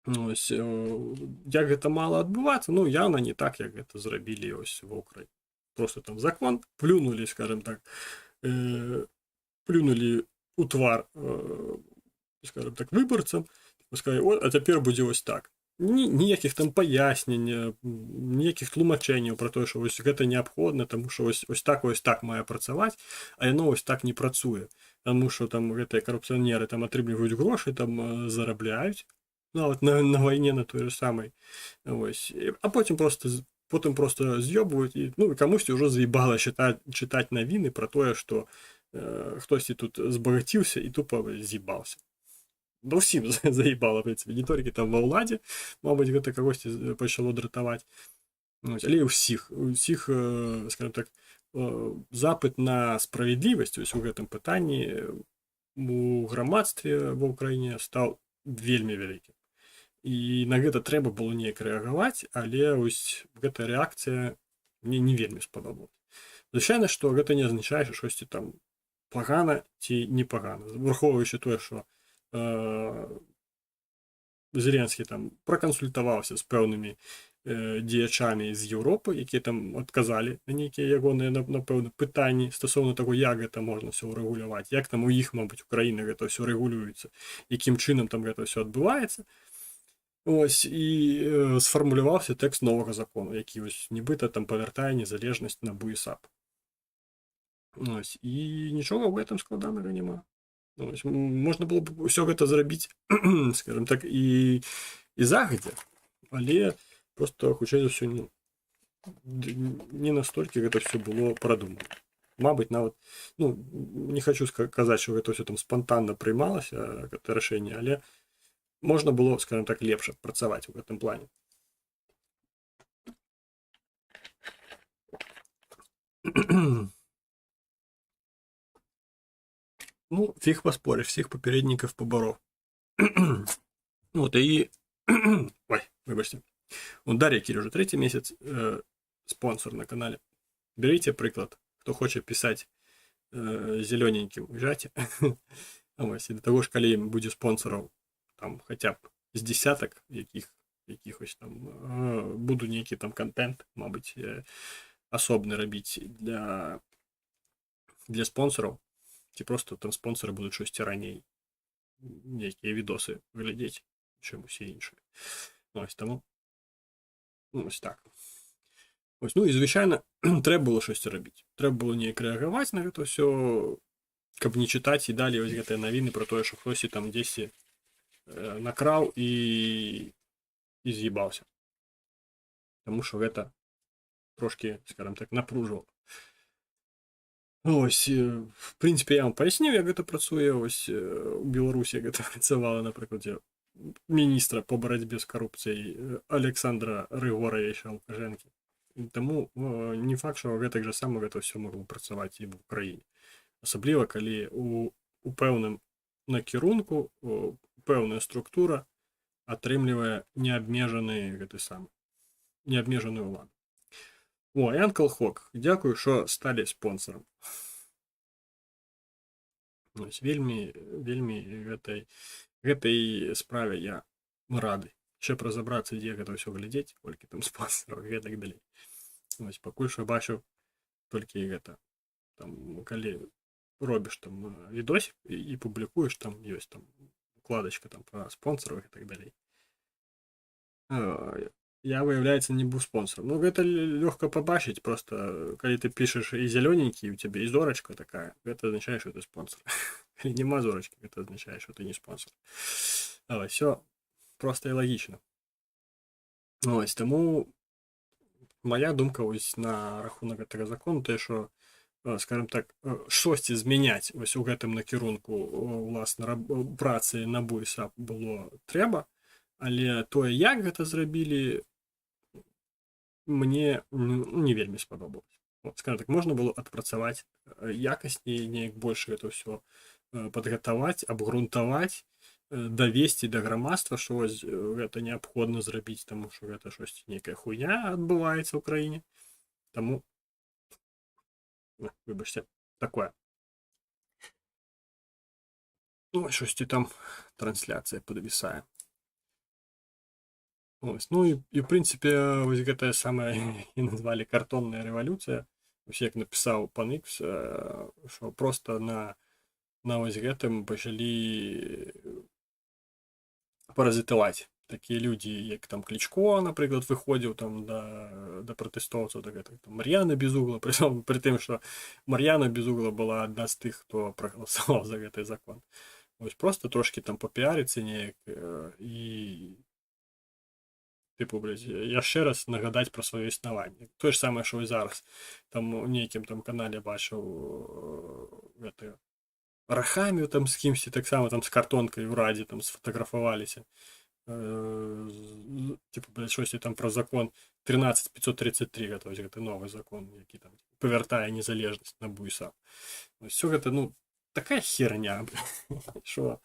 Як гэта мала адбывацца? Яўна не так, як гэта зрабілі ва Ўкраіне. Просто там закон плюнули, скажем так, плюнули у твар, скажем так, выбарцам, сказали, а цяпер будзе ось так. Ніякіх там паяснень, ніякіх тлумачэнняў пра тое, што ось гэта неабходна, таму што ось так мае працаваць, а яно ось так не працуе. Таму што там гэтыя карупцыянеры там атрымліваюць грошы, там зарабляюць, нават на вайне на той же самай. А потым просто потым просто з'ёбваюць і ну камусьці ўжо заебала чытаць навіны пра тое што хтосьці тут збагаціўся і тупо з'ебаўся. Да ўсім заебала не толькі там ва ўладзе, мабыць гэта кагосьці пачало дратаваць. Але ўсіх скажем так запыт на справядлівасць ось у гэтым пытанні у грамадстве ва ўкраіне стаў вельмі вялікім. І на гэта трэба было неяк рэагаваць, але ось гэтая рэакцыя мне не вельмі спадабалась. Звычайна, што гэта не азначае, што штосьці там пагана ці непагана. Врахоўваючы тое, што Зеленскі там пракансультаваўся з пэўнымі дзеячамі з Еўропы, якія там адказалі на нейкія ягоныя, напэўна, пытанні стасоўна таго, як гэта можна ўсё рэгуляваць, як там у іх, мабыць, у краіне гэта ўсё рэгулюецца, якім чынам там гэта ўсё адбываецца. Ось, і сфармуляваўся тэкст новага закону, які ось нібыта там павяртае незалежнасць НАБУ і САП. Ось, і нічога ў гэтым складанага няма. Ось, можна было б ўсё гэта зрабіць, скажем так, і загадзя, але просто хутчэй за ўсё не настолькі гэта ўсё было прадумана. Мабыць, нават, ну, не хочу казаць, што гэта ўсё там спантанна прыймалася, гэта рашэнне, але можна было, скажем так, лепш працаваць у гэтым плане. Ну, фиг поспоришь, всех попередников поборол. Вот, и... Ой, вибачте. Вот Дарья Кирилл уже 3-й месяц спонсор на канале. Берите приклад, кто хочет писать зелененьким, уезжайте. Ось, і до того ж, коли буде спонсорів там хоча б з десяток якихось там буду некий там контент, мабуть, особний робити для спонсорів, ці просто там спонсори будуть щось ранее, які відоси глядіть, чим усі інші. Ось тому, ось так. Ось, ну і звичайно, треба було щось робити. Треба було неяк реагувати на це все, каб не читати і далі ось гэтыя навіны про те, що хтось там десь накрав і з'їбався. Тому що гэта трошки, скажем так, напружувало. Ось, в принципі, я вам пояснив, як гэта працуе. Ось у Білорусі як гэта працавала, наприклад, міністра по боротьбі з корупцією Олександра Григоровича Лукашенка. Тому не факт, що гэтак же само гэта все могло працаваць і в Україні. Асабліва, калі у пэўным накірунку пэўная структура атрымлівае неабмежаную ўладу. О, і Uncle Hawk, дзякую, што сталі спонсорам. Ось, вельмі гэтай справе я рады. Ще б разабрацца, дзе гэта ўсё глядзець, колькі там спонсораў і гэтак далей. Ось, пакуль што бачу толькі гэта. Там, калі робіш там відосик і публікуеш, там ёсць там укладачка там про спонсораў і так далей. Я, выявляецца, не быў спонсором. Ну, гэта лёгка пабачыць, просто калі ты пішаш і зелёненькі, у цябе і зорачка такая, гэта азначае, што ты спонсор. Калі нема зорачкі, гэта азначае, што ты не спонсор. Але всё просто і лагічна. Ось, таму моя думка ось на рахунак гэтага закону, тое, што, скажем так, штосьці змяняць ось у гэтым накірунку уласна працы НАБУ і САП было трэба, але тое, як гэта зрабілі, мне не вельмі спадобалось. Скажем так, можна было адпрацаваць якасней, неяк больш гэта ўсё падгатаваць, абгрунтаваць, давесці да грамадства, што вось гэта неабходна зрабіць, таму што гэта щось нейкая хуйня адбываецца ў краіне. Таму, выбачце, такое. Ну, щось там трансляцыя падвісае. Ось, ну і в прынцыпе, вось гэтая самая і назвалі картонная рэвалюцыя. Вось як напісаў пан Ікс, што проста на вось гэтым пачалі паразітаваць такія людзі, як там Клічко, напрыклад, выходзіў там да пратэстоўцаў, да гэтых там Мар'яна Безугла, пры тым, што Мар'яна Безугла была адна з тых, хто прагаласаваў за гэты закон. Вось просто трошкі там папіарыцца неяк і типу, блядь, яшчэ раз нагадаць пра сваё існаванне. Тое ж самае, што і зараз. Там у нейкім там канале бачыў гэта рахамі там з кімсьці таксама там з картонкай у радзе там сфотаграфаваліся. Типа, блядь, щось там про закон 13533 готовить, гэта новый закон, які там павяртае незалежнасць на БУСА. Все гэта, ну, такая херня, що,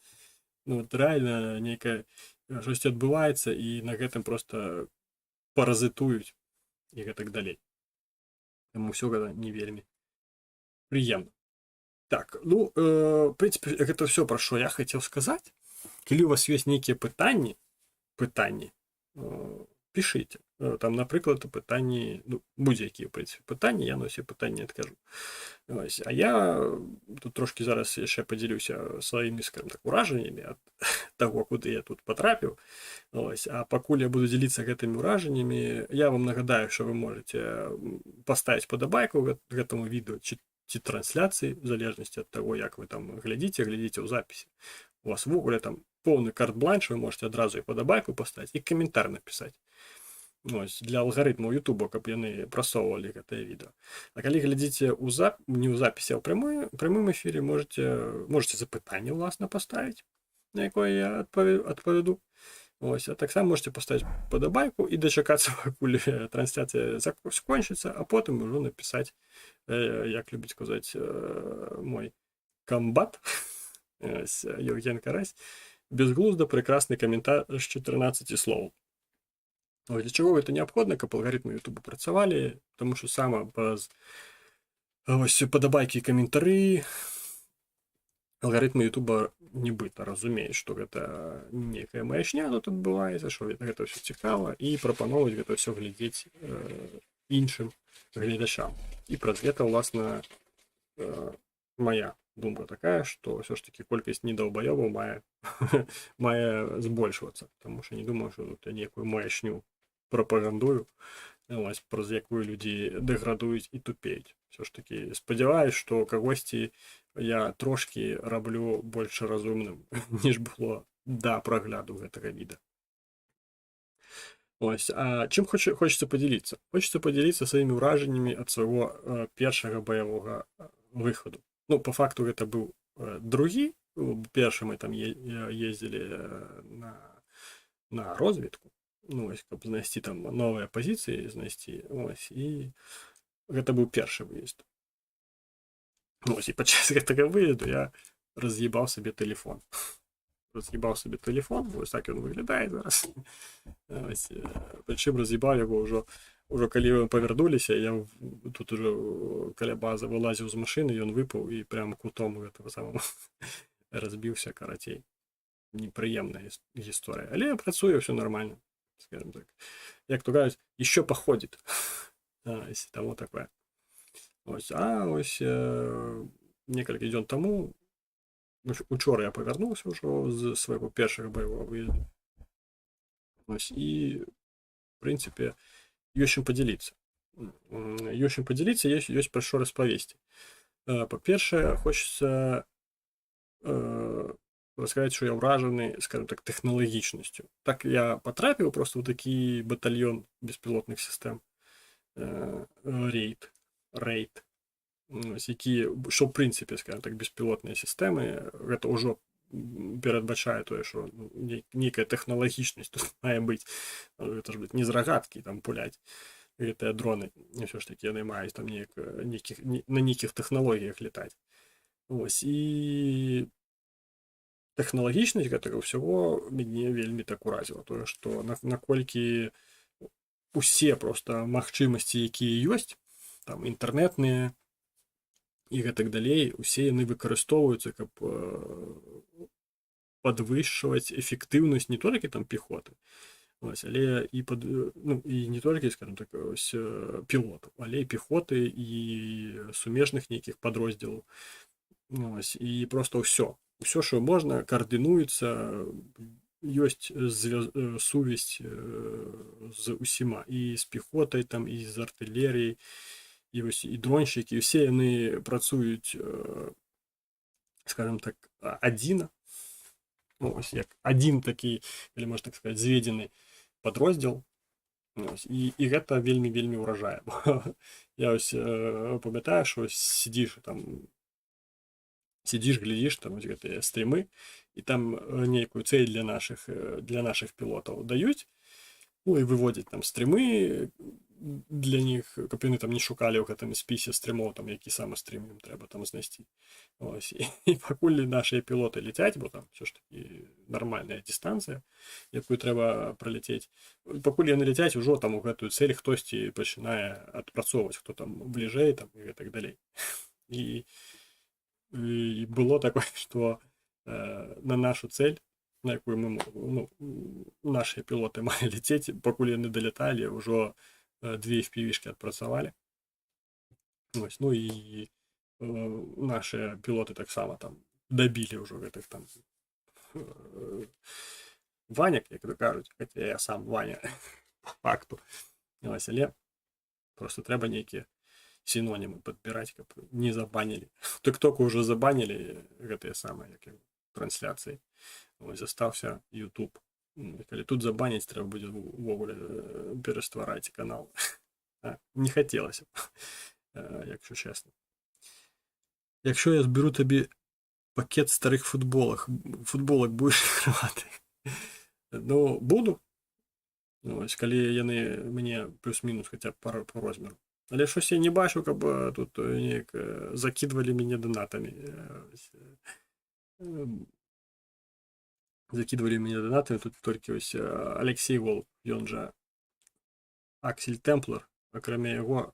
ну, вот реально нейкая щось адбываецца і на гэтым просто паразітуюць і гэтак далей. Таму ўсё гэта не вельмі прыемна. Так, ну, в прынцыпе, гэта ўсё, пра што я хацеў сказаць. Калі у вас ёсць нейкія пытанні, пішыце. Там, напрыклад, пытанні, ну, будзе-якія, в прынцыпе, пытанні, я на ўсе пытанні адкажу. Ось. А я тут трошки зараз яшчэ падзялюся сваімі, скажем так, уражаннямі ад таго, куды я тут патрапіў. Ось. А пакуль я буду дзеліцца гэтымі уражаннямі, я вам нагадаю, што вы можете паставіць падабайку гэтаму відэо ці трансляцыі, в залежнасці ад таго, як вы там глядзіце ў запісе. У вас ввогуле там поўны карт-бланш, вы можете адразу і падабайку паставіць, і каментар напісаць. Ось, для алгарытмаў Ютуба, каб яны прасоўвалі гэтае відэо. А калі глядзіце не ў запісе, а ў прямым эфіры, можете запытанне ўласна паставіць, на якое я адпавяду. Ось, а таксама можете паставіць падабайку і дачакацца, пакуль трансляцыя скончыцца, а потым ужо напісаць, як любіць казаць мой камбат, Евген Карась, безглуздо прекрасный комментар з 14 слов. Для чего это необходимо, каб алгаритмы Ютуба працавалі, тому що саме без ось падабайкі і каментары алгаритмы Ютуба нібыта разумеюць, што гэта некая маячня тут адбываецца, што гэта ўсё цікава, і прапаноўваюць гэта ўсё глядзець іншым гледачам. І праз гэта, уласна, моя думка такая, што ўсё ж таки колькасць недаўбаёбаў мае збольшвацца, таму што не думаю, што тут я некую маячню прапагандую, праз якую людзі дэградуюць і тупеюць. Все ж таки спадзяваюсь, што кагосьці я трошки раблю больш разумным, ніж было да прагляду гэтага відэа. Ось, а чым хочацца падзяліцца? Хочацца падзяліцца сваімі ўражаннямі ад свайго першага баявога выхаду. Ну, по факту гэта быў другі. Першы мы там ездзілі на розвідку. Ну, ось, каб знайсці там новыя пазіцыі, знайсці. Ось, і гэта быў першы выезд. Ось, і падчас гэтага выезду я раз'ебаў сабе тэлефон. Ось так ён выглядае зараз. Ось, прычым раз'ебаў яго ўжо калі павярнуліся, я тут ужо каля базы вылазіў з машыны, ён выпаў і прям кутом гэтага самого разбіўся, карацей. Непрыемная гісторыя. Але працуе, ўсё нормально, скажем так. Як то кажуць, еще походит. Тому такое. Ось, а ось некалькі дзён таму, учора я павярнуўся ўжо з свайго першага баявога выезду. Ось, і, в прынцыпе, ёсць чым падзяліцца. Ёсць пра што распавесці. Па-першае, хочацца расказаць, што я ўражаны, скажем так, тэхналагічнасцю. Так я патрапіў проста ў такі батальён беспілотных сістэм рейд, які, што ў прынцыпе, скажем так, беспілотныя сістэмы, гэта ўжо перадбачае тое, што нейкая тэхналагічнасць тут мае быць. Гэта ж не з рагаткі там пуляць гэтыя дроны. Ўсё ж такі яны маюць там на нейкіх тэхналогіях летаць. Ось, і тэхналагічнасць гэтага ўсяго мяне вельмі так уразіла. Тое, што наколькі усе проста магчымасці, якія ёсць, там інтэрнетныя і гэтак далей, усе яны выкарыстоўваюцца, каб падвышчваць эфектыўнасць не толькі там пехоты, але і не толькі, скажем так, пілотаў, але і пехоты і сумежных нейкіх падроздзелаў. І проста ўсё, што можна, каардынуецца, ёсць сувязь з усіма, і з пехотай, там, і з артылерыяй, і дроншчыкі, усе яны працуюць, скажем так, адзіна. Ось, як адзін такі, или можна так сказаць, зведзены падроздзел, І гэта вельмі ўражае. Я памятаю, што сидзіш глядзіш там гэтыя стрімы, і там нейкую цель для наших пілотаў даюць, ну і выводзяць там стрімы для них, каб яны там не шукалі ў гэтым спісе стрімоў, там які самы стрім ім трэба там знайсці. І пакуль нашыя пілоты ляцяць, бо там все ж таки нармальная дыстанцыя, якую трэба праляцець, пакуль яны ляцяць, ужо там у гэтую цель хтосьці пачынае адпрацоўваць, хто там бліжэй там і гэтак далей. І было такое, што на нашу цель, на якую мы, нашыя пілоты малі ляцець, пакуль яны даляталі, ўжо 2 FPV-шкі адпрацавалі. Ну і нашыя пілоты таксама там дабілі ўжо гэтых там ваняк, як то кажуць, хаця я сам Ваня по факту. Але просто трэба нейкія синонімы падбіраць, каб не забанілі. Тык-току ўжо забанілі гэтыя самыя трансляцыі. Застаўся YouTube. Калі тут забаніць, трэба будзе увогуле пераствараць канал. Не хацелася б, якщо чесно. Якщо я зберу тобі пакет старих футболок будеш відкривати? Ну, буду. Ось, коли яны мне плюс-мінус хоча б по розміру. Але щось я не бачу, каб тут закидывали меня донатами. Закидывали меня донатами, тут тільки ось Алексей Волк, ён же Аксель Темплер, окрім його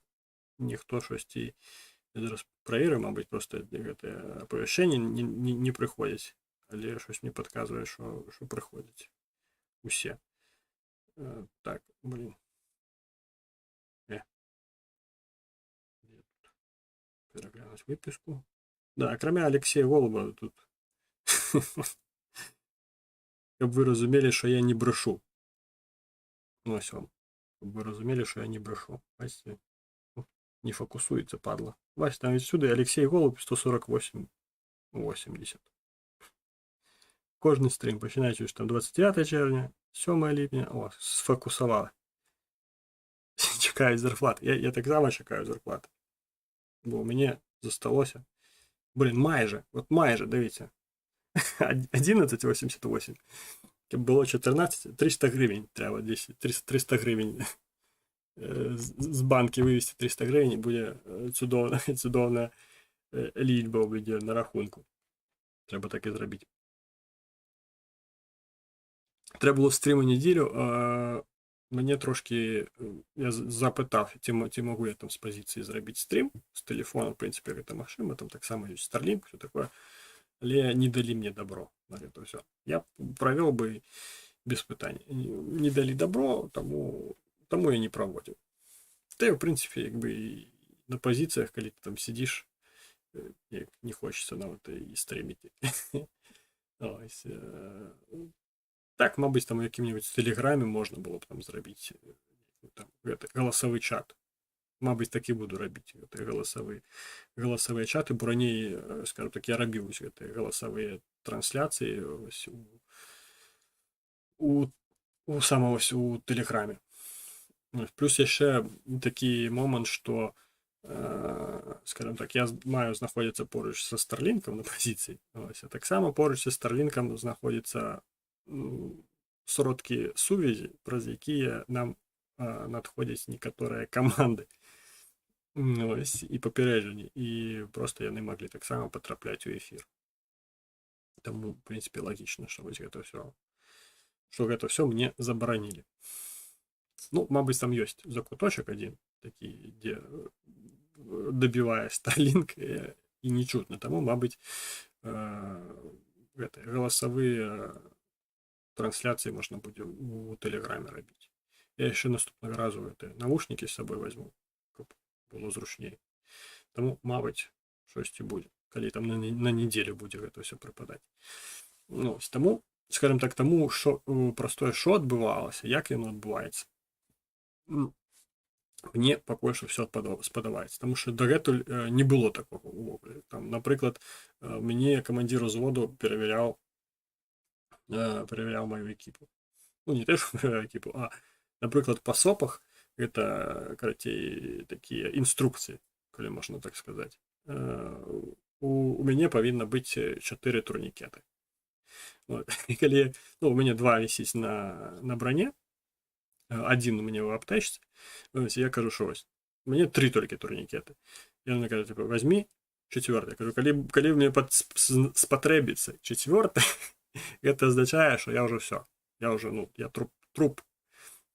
ніхто щось ті, я зараз проверю, мабуть, просто гэта оповещення не приходять, але щось мені підказує, що приходять усе. Так, блин. Переглянуть виписку. Да, окрім Алексея Голуба тут. Щоб ви розуміли, що я не брешу. Ось вам. Щоб ви розуміли, що я не брешу. Бачите? Не фокусується, падла. Бачите, там відсюди Алексей Голуб 148,80. Кожний стрім, починаючи там 29 червня, 7 липня. О, сфокусували. Чекають зарплати. Я так само чекаю зарплати. Бо мені зосталося. Блін, майже, дивіться. 11,88. Було 14, 300 гривень треба десь. 300 гривень. З банки вивести 300 гривень, буде чудовна лічба буде на рахунку. Треба так і зробити. Треба було стріму неділю, мені трошки, я запитав, ці можу я там з позиції зробити стрім, з телефону, в принципі, це машина, там так само є Starlink, все таке, але не дали мені добро на це все. Я провел би без питань. Не дали добро, тому я не проводив. Та, в принципі, якби на позиціях, коли ти там сидиш, не хочеться навіть і стрімити. Ось. Так, мабуть, там в яким-нибудь телеграмі можна було б там зробити там, голосовий чат. Мабуть, так і буду робити голосові чати, бо раніше, скажімо так, я робив голосові трансляції ось у телеграмі. Плюс ще такий момент, що, скажімо так, я маю знаходитися поруч зі Starlink на позиції. Ось, а так само поруч зі Starlink знаходиться сродки сувязі, праз які нам надходять некоторі команди. Ось, і попереджені. І просто вони могли так само потрапляти у ефір. Тому, в принципі, логічно, що ось це все мені заборонили. Ну, мабуть, там є закуточок один, такий, де добиває Starlink і не чутно. Тому, мабуть, голосові трансляції можна буде у Телеграмі робити. Я ще наступного разу наушники з собою візьму, щоб було зручніше. Тому, мабуть, щось і буде, коли там на неділю буде це все припадати. Ну, ось тому, скажімо так, тому, що простое, що відбувалося, як воно відбувається, мені поки що все сподобається. Тому що догетуль не було такого увогуле. Там, наприклад, мені командир взводу перевіряв мою екіпу. Ну, не те, що мою екіпу, а Напрыклад, па сопах гэта карацей такія інструкцыі, калі можна так сказаць. У мяне павінна быць 4 турнікеты. Вот. І калі ну, у мяне 2 вісіць на броне, один у мяне ў аптэчцы, я кажу, що ось мне 3 толькі турнікеты. Ён мне кажа, типа, возьми 4. Кажу, калі мне спатрэбіцца 4, гэта азначае, што я ўжо все. Я ўжо, ну, я труп.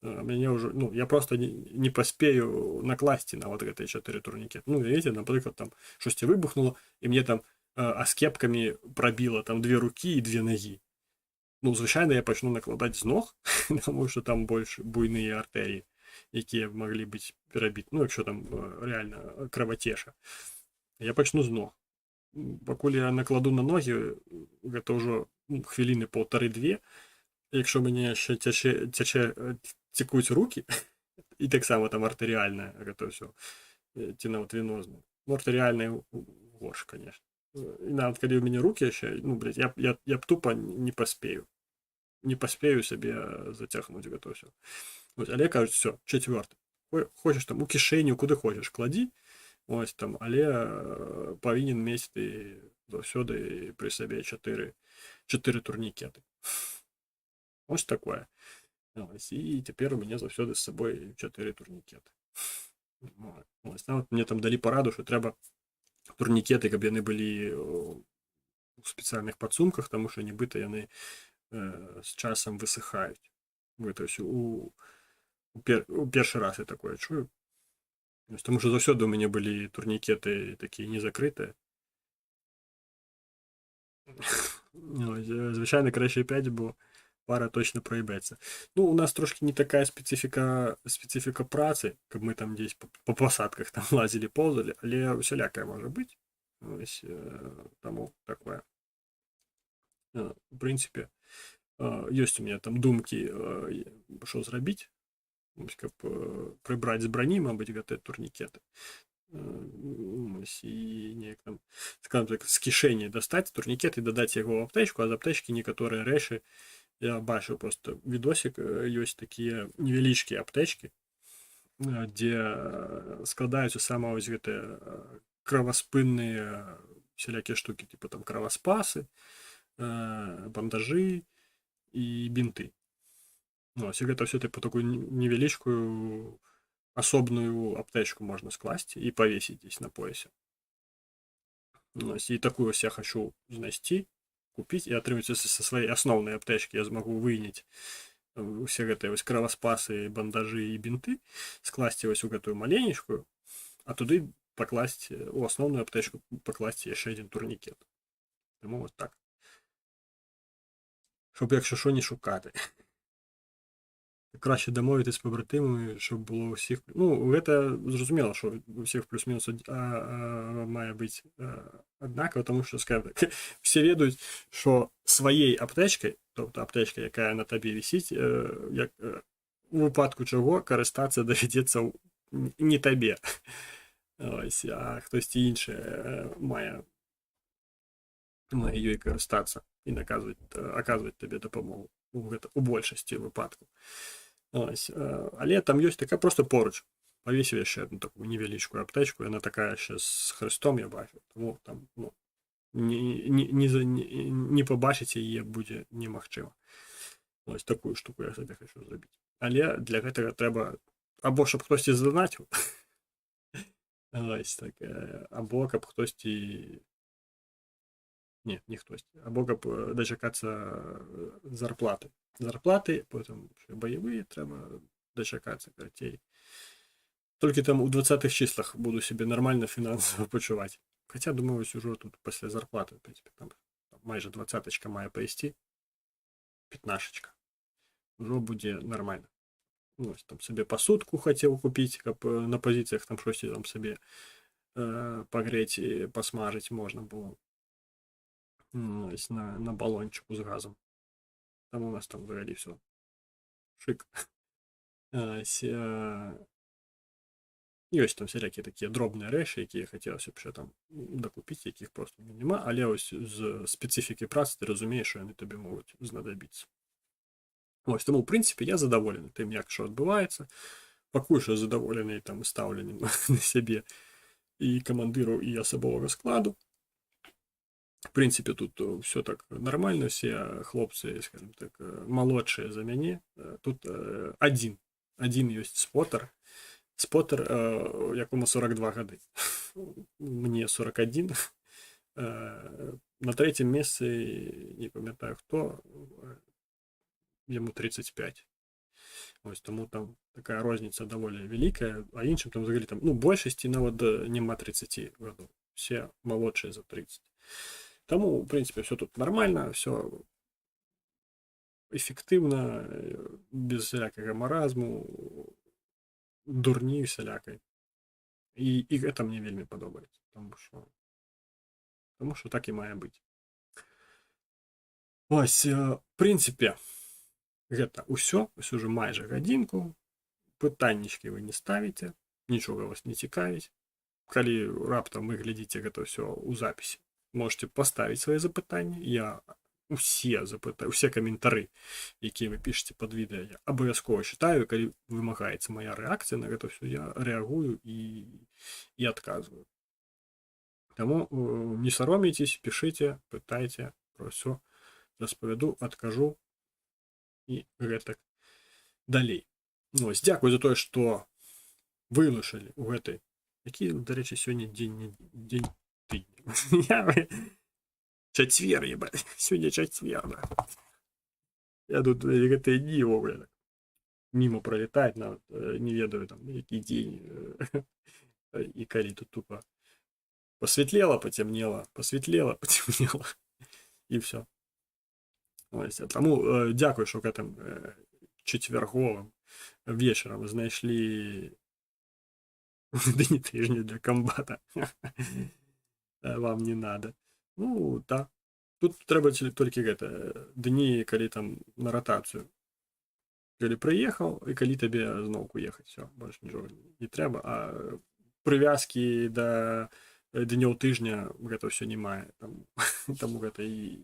Мяне ўжо, ну, я просто не паспею накласці на вот гэтыя 4 турнікеты. Ну, видите, напрыклад, там штосьці выбухнуло, і мне там аскепкамі прабіла там 2 рукі і 2 нагі. Ну, звычайна я пачну накладаць з ног, тому што там больш буйныя артэріі, якія маглі быць перабіты. Ну, якщо там реально кровотеша. Я пачну з ног. Пакуль я накладу на ногі, гэта ўжо хвіліны 1,5-2. Якщо мяне яшчэ цякуць рукі, і таксама там артэрыяльная, гэта ўсё, ці нават венозная. Ну, артэрыяльная горш, конечно. І нават калі ў мяне рукі яшчэ, ну, блядь, я б тупа не паспею. Не паспею сабе зацягнуць гэта ўсё. Вот, але кажуць, все, 4. Хочаш там у кішэню, куды хочаш, кладі, ось там, але павінен мець ты заўсёды пры сабе 4 турнікеты. Ось такое. Ось, і цяпер у мяне заўсёды з сабой 4 турнікеты. Ось, нават мне там далі параду, што трэба турнікеты, каб яны былі у спецыяльных падсумках, таму што нібыта яны з часам высыхаюць. Гэта ўсё у першы раз я такое чую. Таму што заўсёды у мяне былі турнікеты такія незакрытыя. Звычайна краще 5, бо пара точно проебется. Ну, у нас трошки не такая специфика працы, каб мы там здесь по посадках там лазили, ползали, але усялякае можа быць. Ось, таму такое. В принципе, ёсць у меня там думкі, што зрабіць, каб прыбраць з брані, мабыць, гэтыя турнікеты. І неяк там, скажем так, з кішэні дастаць турнікет і дадаць яго ў аптэчку, а з аптэчкі некаторыя рэчы, я бачыў просто відосік, ёсць такія невялічкія аптэчкі, дзе складаюцца сама вось гэтыя кроваспынныя всялякія штукі, типа там кроваспасы, бандажы і бінты. Ну, ось, і гэта ўсё типа такую невялічкую асобную аптэчку можна скласці і павесіць здесь на поясе. Ось, і такую ось я хочу знайсці, купіць, і атрымаць са сваёй асноўнай аптэчкі я змагу выняць усе гэтыя вось кроваспасы, бандажы і бінты, скласці вось у гэтую маленечкую, а туды пакласці, у асноўную аптэчку пакласці яшчэ адзін турнікет. Таму вот так. Щоб якщо що не шукати. Краще дамовитись з побратимами, щоб було у всіх... Ну, гэта зразумела, що у всіх плюс-мінус має бути однаково, тому що, скажімо так, всі ведають, що своєю аптечкою, тобто аптечка, яка на тобі висить, у випадку чого користатися доведеться не тобі, ось, а хтось інший має ёй користатися і оказувати тобі допомогу у більшості випадків. Ось, але там ёсць такая просто поруч. Павесіў яшчэ одну такую невялічкую аптечку, яна такая яшчэ з хрыстом, я бачу. Тому там, ну, не пабачыць яе будзе немагчыма. Ось такую штуку я сабе хочу зрабіць. Але для гэтага трэба або щоб хтосьці задонаціў, ось так, або каб хтосьці... Не хтосьці, або каб дачакацца зарплаты. Зарплаты, потом боевые трэба дачакацца, карацей. Толькі там у 20-х числах буду себе нормально фінансово почуваць. Хотя, думаю, ужо тут пасля зарплаты, в принципе, там майже 20-очка мае прайсці, 15-очка. Ужо будзе нормально. Ну, там себе посудку хотел купить, каб на позициях там штосьці там себе пагрэць і посмажыць можна было. На баллончику с газом. Там у нас там взагалі все шик. Ёсць там всякі такія дробныя рэчы, якія хацелася б ще там докупіць, якіх просто нема, але ось з спецыфікі працы ты разумееш, що яны тобі могуць знадобіцца. Ось, тому, в принципі, я задоволений тим, як що відбувається. Поки що задоволений там ставленням на себе і командиру, і особового складу. В принципе, тут все так нормально, все хлопцы, скажем так, молодшие за меня. Тут один есть спотер. Спотер, якому 42 годы. Мне 41. На третьем месте, не пам'ятаю хто, йому 35. Ось тому там така розниця доволі велика, а іншим там взагалі там, ну, більшості навіть нема 30 років. Всі молодші за 30. Тому, в принципі, все тут нормально, все ефективно, без всякого маразму, дурні всілякої. І це мені вельми подобається, тому що так і має бути. Ось, в принципі, гэта ўсё, ось уже майже годинку. Пытаннічки вы не ставите, нічого вас не цікавіць. Калі раптам вы глядзіце гэта все ў запіси, можете поставить свои запытанні. Я усе каментары, якія вы пішаце под відэа, я абавязкова читаю, калі вымагаецца моя рэакцыя на гэта все, я рэагую і адказваю. Таму не саромейтесь, пішыце, пытайце, про все распавяду, адкажу і гэтак далей. Ось, дзякую за тое, што вылучылі ў гэтай, які, дарэчы, сёння дзень тыдня. Чацвер, ебать, сёння чацвер, да. Я тут гэтыя дні ўвогуле мимо пролетать, нават не ведаю там які дзень і калі тут тупо посветлело, потемнело, посветлело, потемнело і все. Ось, таму дзякую, што гэтым чацвярговым вечером знайшлі дні тижня для комбата. Вам не надо. Ну, да. Тут трэба толькі гэта дні, калі там на ротацыю. Калі прыехаў, і калі табе зноўку ехаць. Все, больш нічога не трэба. А прывязкі да днёў тыжня гэта ўсё не мае. Таму гэта і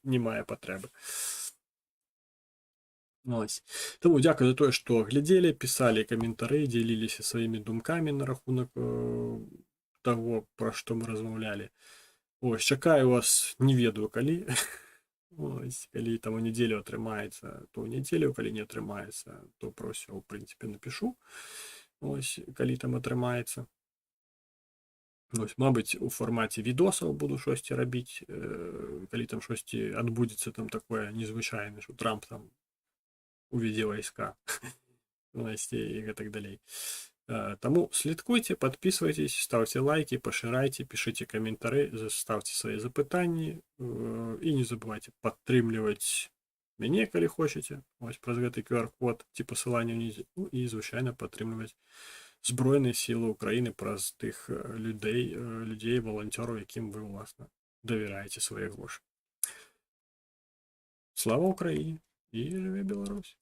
не мае патрэбы. Ось. Тому дзякую за тое, што глядзелі, пісалі каментары, дзяліліся сваімі думкамі на рахунак таго, пра што мы размаўлялі. Ось, чакаю вас, не ведаю калі. Ось, калі там у нядзелю атрымаецца, то ў нядзелю, калі не атрымаецца, то пра ўсё, ў прынцыпе, напішу. Ось, калі там атрымаецца. Ось, мабыць, у фармаце відосаў буду штосьці рабіць, калі там штосьці адбудзецца там такое незвычайнае, што Трамп там уведзе войска. И так далее. Тому слідкуйте, подписывайтесь, ставьте лайки, поширайте, пишите комментарии, ставьте свои запытания и не забывайте падтрымліваць мяне, калі хочете. Ось праз гэты QR-код ці пасыланне ўнізе. Ну і звычайна падтрымліваць Збройныя сілы Украіны праз тых людзей, волонцёраў, якім вы уласна давяраеце свае грошы. Слава Украіне і жыве Беларусь!